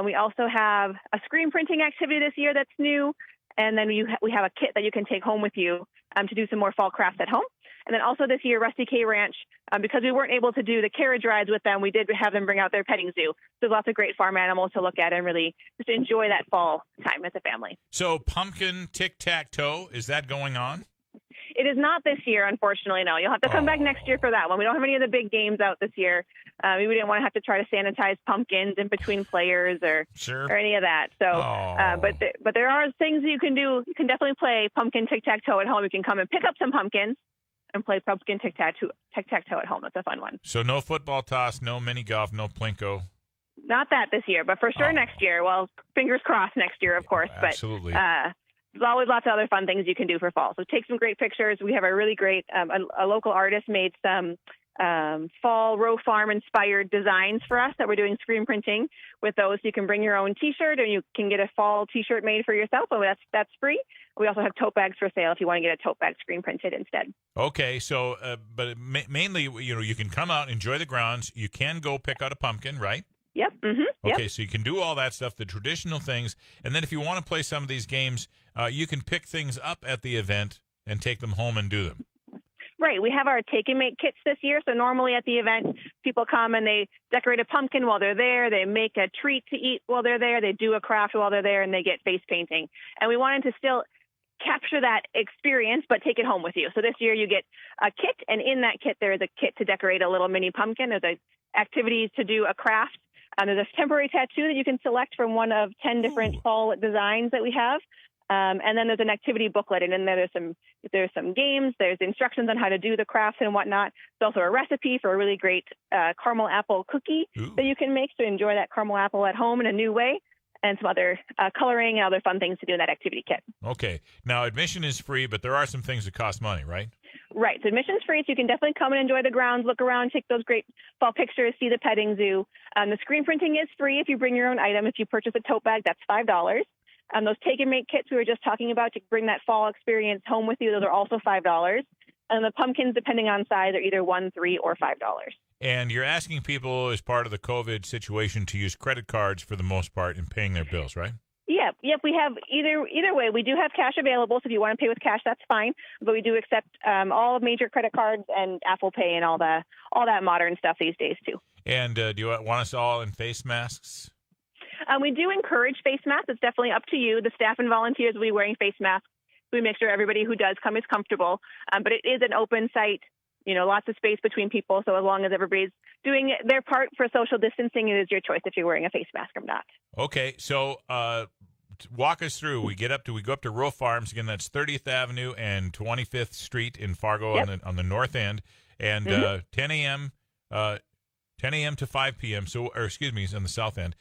We also have a screen printing activity this year that's new, and then we have a kit that you can take home with you to do some more fall crafts at home. And then also this year, Rusty K Ranch, because we weren't able to do the carriage rides with them, we did have them bring out their petting zoo. So there's lots of great farm animals to look at and really just enjoy that fall time as a family. So pumpkin tic-tac-toe, is that going on? It is not this year, unfortunately, no. You'll have to come back next year for that one. We don't have any of the big games out this year. We didn't want to have to try to sanitize pumpkins in between players or any of that. So, but there are things that you can do. You can definitely play pumpkin tic-tac-toe at home. You can come and pick up some pumpkins and play pumpkin tic-tac-toe at home. That's a fun one. So no football toss, no mini golf, no plinko. Not that this year, but for sure next year. Well, fingers crossed next year, of course. Absolutely. But there's always lots of other fun things you can do for fall. So take some great pictures. We have a really great, a local artist made some fall Rowe Farm inspired designs for us that we're doing screen printing with those. You can bring your own T-shirt, or you can get a fall T-shirt made for yourself, and that's free. We also have tote bags for sale if you want to get a tote bag screen printed instead. Okay, so but mainly, you can come out, enjoy the grounds. You can go pick out a pumpkin, right? Yep. Mm-hmm. Okay, so you can do all that stuff, the traditional things, and then if you want to play some of these games, you can pick things up at the event and take them home and do them. Right. We have our take and make kits this year. So normally at the event, people come and they decorate a pumpkin while they're there. They make a treat to eat while they're there. They do a craft while they're there, and they get face painting. And we wanted to still capture that experience, but take it home with you. So this year you get a kit, and in that kit there is a kit to decorate a little mini pumpkin. There's activities to do a craft. There's a temporary tattoo that you can select from one of 10 different fall designs that we have. And then there's an activity booklet, and in there there's some games, there's instructions on how to do the crafts and whatnot. There's also a recipe for a really great caramel apple cookie that you can make to enjoy that caramel apple at home in a new way, and some other coloring and other fun things to do in that activity kit. Okay. Now, admission is free, but there are some things that cost money, right? Right. So admission's free, so you can definitely come and enjoy the grounds, look around, take those great fall pictures, see the petting zoo. The screen printing is free if you bring your own item. If you purchase a tote bag, that's $5. Those take and make kits we were just talking about to bring that fall experience home with you, those are also $5. And the pumpkins, depending on size, are either $1, $3, or $5. And you're asking people as part of the COVID situation to use credit cards for the most part in paying their bills, right? Yep. We have either way. We do have cash available, so if you want to pay with cash, that's fine. But we do accept all major credit cards and Apple Pay and all that modern stuff these days too. And do you want us all in face masks? We do encourage face masks. It's definitely up to you. The staff and volunteers will be wearing face masks. We make sure everybody who does come is comfortable. But it is an open site, lots of space between people. So as long as everybody's doing their part for social distancing, it is your choice if you're wearing a face mask or not. Okay. So walk us through. We go up to Rowe Farms. Again, that's 30th Avenue and 25th Street in Fargo on the north end. And 10 a.m. 10 a.m. to 5 p.m. It's on the south end.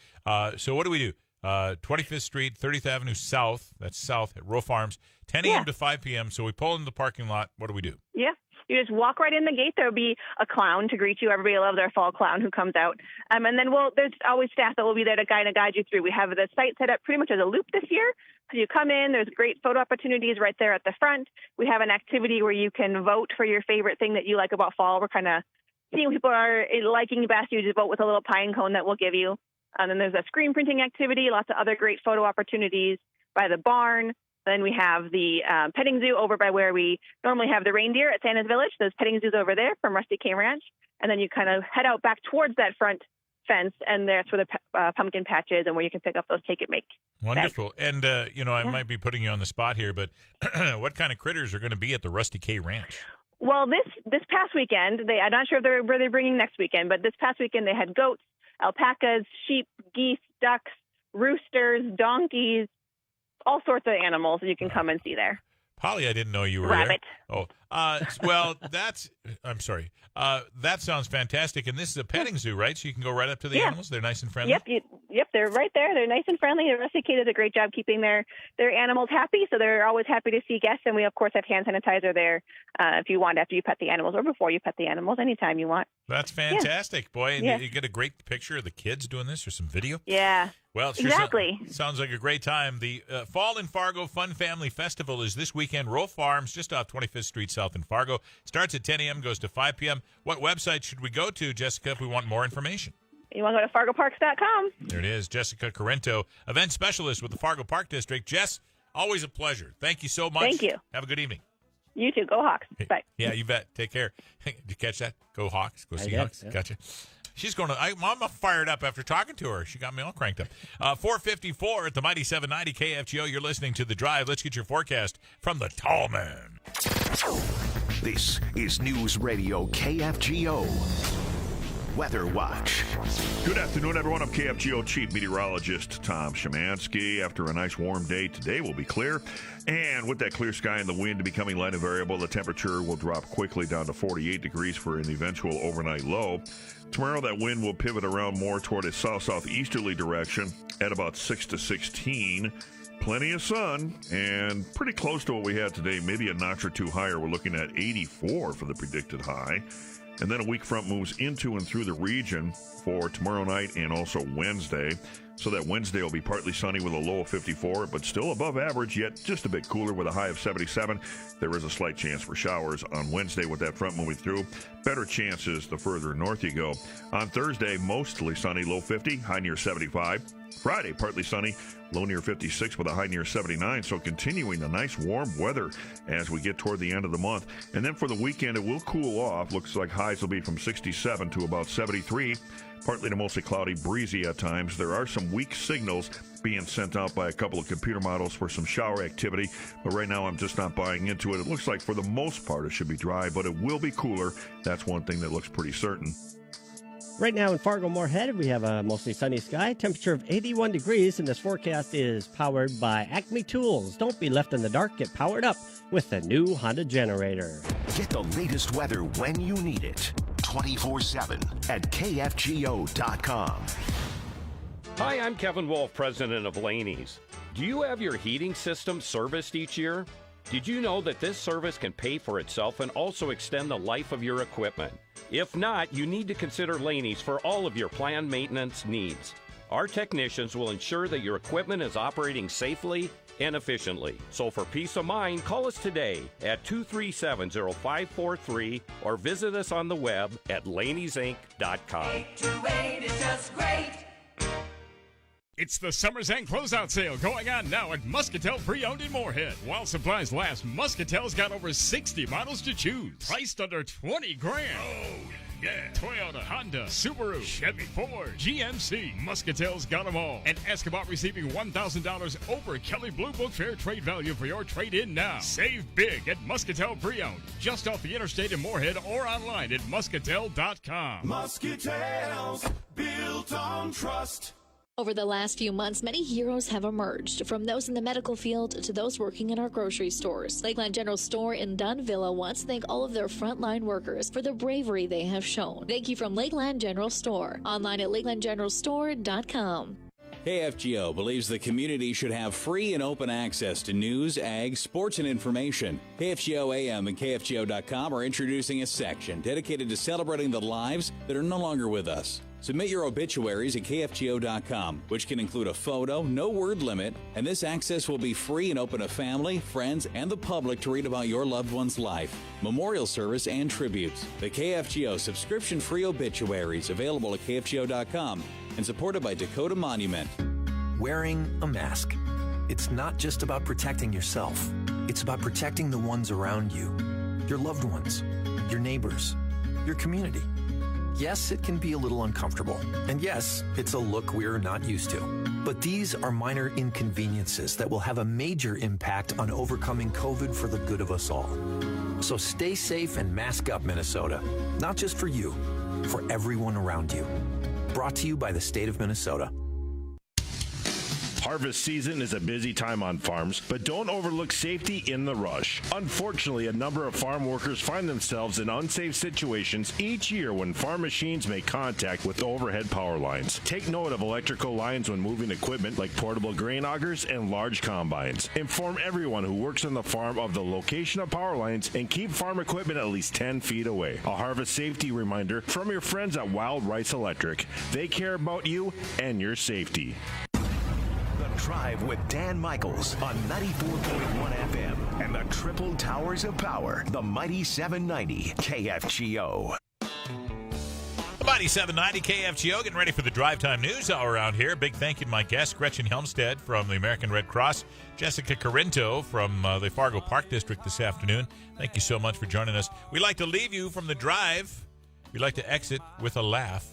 So what do we do? 25th Street, 30th Avenue South. That's south at Row Farms. 10 a.m. to 5 p.m. So we pull into the parking lot. What do we do? Yeah. You just walk right in the gate. There'll be a clown to greet you. Everybody loves our fall clown who comes out. And then there's always staff that will be there to guide you through. We have the site set up pretty much as a loop this year. So you come in, there's great photo opportunities right there at the front. We have an activity where you can vote for your favorite thing that you like about fall. We're kind of seeing what people are liking best. You just vote with a little pine cone that we'll give you. And then there's a screen printing activity, lots of other great photo opportunities by the barn. Then we have the petting zoo over by where we normally have the reindeer at Santa's Village. There's petting zoos over there from Rusty K Ranch. And then you kind of head out back towards that front fence, and that's where the pumpkin patch is and where you can pick up those take-it-make Wonderful. bags. And, I might be putting you on the spot here, but what kind of critters are going to be at the Rusty K Ranch? Well, this past weekend, I'm not sure where they're bringing next weekend, but this past weekend they had goats, alpacas, sheep, geese, ducks, roosters, donkeys, all sorts of animals that you can come and see there. Polly, I didn't know you were Rabbit. there. I'm sorry. That sounds fantastic. And this is a petting zoo, right? So you can go right up to the animals. They're nice and friendly. Yep, they're right there. They're nice and friendly. The Rusty K does a great job keeping their animals happy, so they're always happy to see guests. And we, of course, have hand sanitizer there if you want after you pet the animals or before you pet the animals, anytime you want. That's fantastic, boy. And you get a great picture of the kids doing this or some video. Yeah. Well, it sure exactly. Sounds like a great time. The Fallin Fargo Fun Family Festival is this weekend. Row Farms, just off 25th Street South in Fargo. Starts at 10 a.m., goes to 5 p.m. What website should we go to, Jessica, if we want more information? You want to go to fargoparks.com. There it is. Jessica Corinto, event specialist with the Fargo Park District. Jess, always a pleasure. Thank you so much. Thank you. Have a good evening. You too. Go Hawks. Bye. Yeah, you bet. Take care. Did you catch that? Go Hawks. Go Seahawks. Yeah. Gotcha. She's going to. I'm fired up after talking to her. She got me all cranked up. 4:54 at the Mighty 790 KFGO. You're listening to The Drive. Let's get your forecast from the tall man. This is News Radio KFGO. Weather Watch. Good afternoon, everyone. I'm KFGO Chief Meteorologist Tom Szymanski. After a nice warm day, today will be clear. And with that clear sky and the wind becoming light and variable, the temperature will drop quickly down to 48 degrees for an eventual overnight low. Tomorrow, that wind will pivot around more toward a south-southeasterly direction at about 6 to 16. Plenty of sun and pretty close to what we had today, maybe a notch or two higher. We're looking at 84 for the predicted high. And then a weak front moves into and through the region for tomorrow night and also Wednesday. So that Wednesday will be partly sunny with a low of 54, but still above average, yet just a bit cooler with a high of 77. There is a slight chance for showers on Wednesday with that front moving through. Better chances the further north you go. On Thursday, mostly sunny, low 50, high near 75. Friday, partly sunny, low near 56 with a high near 79. So continuing the nice warm weather as we get toward the end of the month. And then for the weekend, it will cool off. Looks like highs will be from 67 to about 73. Partly to mostly cloudy, breezy at times. There are some weak signals being sent out by a couple of computer models for some shower activity. But right now, I'm just not buying into it. It looks like for the most part, it should be dry, but it will be cooler. That's one thing that looks pretty certain. Right now in Fargo-Moorhead, we have a mostly sunny sky, temperature of 81 degrees, and this forecast is powered by Acme Tools. Don't be left in the dark. Get powered up with the new Honda generator. Get the latest weather when you need it. 24/7 at KFGO.com. Hi, I'm Kevin Wolf, president of Laney's. Do you have your heating system serviced each year? Did you know that this service can pay for itself and also extend the life of your equipment? If not, you need to consider Laney's for all of your planned maintenance needs. Our technicians will ensure that your equipment is operating safely and efficiently. So for peace of mind, call us today at 237-0543 or visit us on the web at laneysinc.com. 828 is just great. It's the Summer's End Closeout Sale going on now at Muscatel Pre-Owned in Moorhead. While supplies last, Muscatel's got over 60 models to choose. Priced under $20,000. Oh, yeah. Toyota, Honda, Subaru, Chevy, Ford, GMC. Muscatel's got them all. And ask about receiving $1,000 over Kelly Blue Book Fair trade value for your trade-in now. Save big at Muscatel Pre-Owned. Just off the interstate in Moorhead or online at muscatel.com. Muscatel's, built on trust. Over the last few months, many heroes have emerged, from those in the medical field to those working in our grocery stores. Lakeland General Store in Dunvilla wants to thank all of their frontline workers for the bravery they have shown. Thank you from Lakeland General Store. Online at lakelandgeneralstore.com. KFGO believes the community should have free and open access to news, ag, sports, and information. KFGO AM and KFGO.com are introducing a section dedicated to celebrating the lives that are no longer with us. Submit your obituaries at KFGO.com, which can include a photo, no word limit, and this access will be free and open to family, friends, and the public to read about your loved one's life, memorial service, and tributes. The KFGO subscription-free obituaries available at KFGO.com and supported by Dakota Monument. Wearing a mask. It's not just about protecting yourself. It's about protecting the ones around you, your loved ones, your neighbors, your community. Yes, it can be a little uncomfortable. And yes, it's a look we're not used to. But these are minor inconveniences that will have a major impact on overcoming COVID for the good of us all. So stay safe and mask up, Minnesota. Not just for you, for everyone around you. Brought to you by the state of Minnesota. Harvest season is a busy time on farms, but don't overlook safety in the rush. Unfortunately, a number of farm workers find themselves in unsafe situations each year when farm machines make contact with overhead power lines. Take note of electrical lines when moving equipment like portable grain augers and large combines. Inform everyone who works on the farm of the location of power lines and keep farm equipment at least 10 feet away. A harvest safety reminder from your friends at Wild Rice Electric. They care about you and your safety. Drive with Dan Michaels on 94.1 FM and the Triple Towers of Power, the Mighty 790 KFGO. The Mighty 790 KFGO, getting ready for the Drive Time News Hour around here. Big thank you to my guest, Gretchen Hjelmstad from the American Red Cross, Jessica Corinto from the Fargo Park District this afternoon. Thank you so much for joining us. We like to leave you from the drive. We like to exit with a laugh.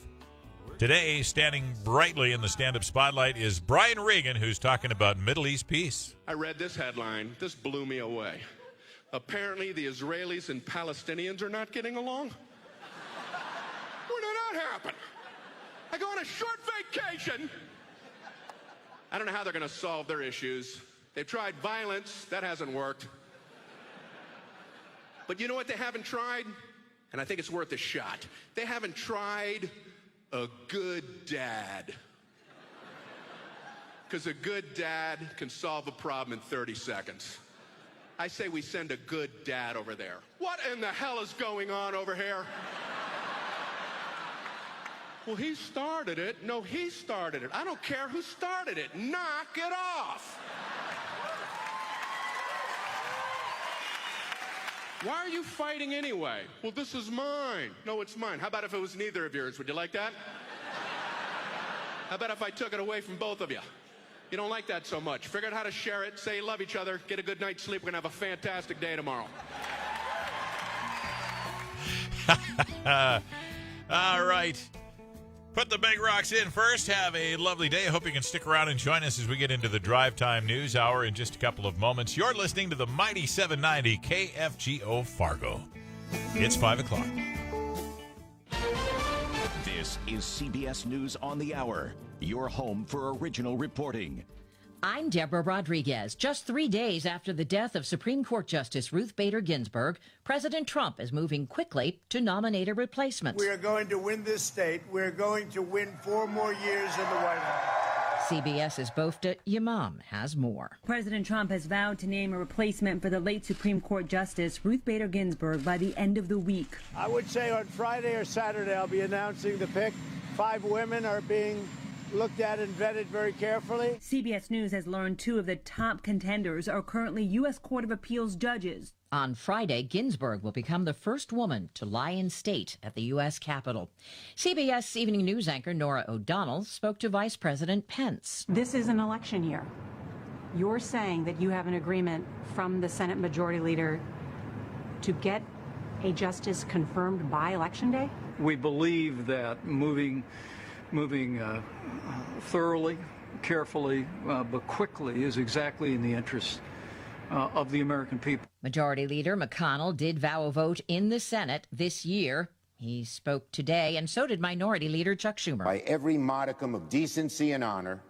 Today, standing brightly in the stand-up spotlight is Brian Regan, who's talking about Middle East peace. I read this headline. This blew me away. Apparently, the Israelis and Palestinians are not getting along. Where did that happen? I go on a short vacation. I don't know how they're going to solve their issues. They've tried violence. That hasn't worked. But you know what they haven't tried? And I think it's worth a shot. They haven't tried a good dad. Because a good dad can solve a problem in 30 seconds. I say we send a good dad over there. What in the hell is going on over here? Well, he started it. No, he started it. I don't care who started it. Knock it off. Why are you fighting anyway? Well, this is mine. No, it's mine. How about if it was neither of yours? Would you like that? How about if I took it away from both of you? You don't like that so much. Figure out how to share it, say you love each other, get a good night's sleep. We're going to have a fantastic day tomorrow. All right. Put the big rocks in first. Have a lovely day. I hope you can stick around and join us as we get into the Drive Time News Hour in just a couple of moments. You're listening to the Mighty 790 KFGO Fargo. It's 5 o'clock. This is CBS News on the Hour, your home for original reporting. I'm Deborah Rodriguez. Just 3 days after the death of Supreme Court Justice Ruth Bader Ginsburg, President Trump is moving quickly to nominate a replacement. We are going to win this state. We're going to win 4 more years in the White House. CBS's Bofta Yamam has more. President Trump has vowed to name a replacement for the late Supreme Court Justice Ruth Bader Ginsburg by the end of the week. I would say on Friday or Saturday I'll be announcing the pick. 5 women are being looked at and vetted very carefully. CBS News has learned 2 of the top contenders are currently U.S. Court of Appeals judges. On Friday, Ginsburg will become the first woman to lie in state at the U.S. Capitol. CBS Evening News anchor Nora O'Donnell spoke to Vice President Pence. This is an election year. You're saying that you have an agreement from the Senate Majority Leader to get a justice confirmed by Election Day? We believe that moving thoroughly, carefully, but quickly is exactly in the interest of the American people. Majority Leader McConnell did vow a vote in the Senate this year. He spoke today, and so did Minority Leader Chuck Schumer. By every modicum of decency and honor,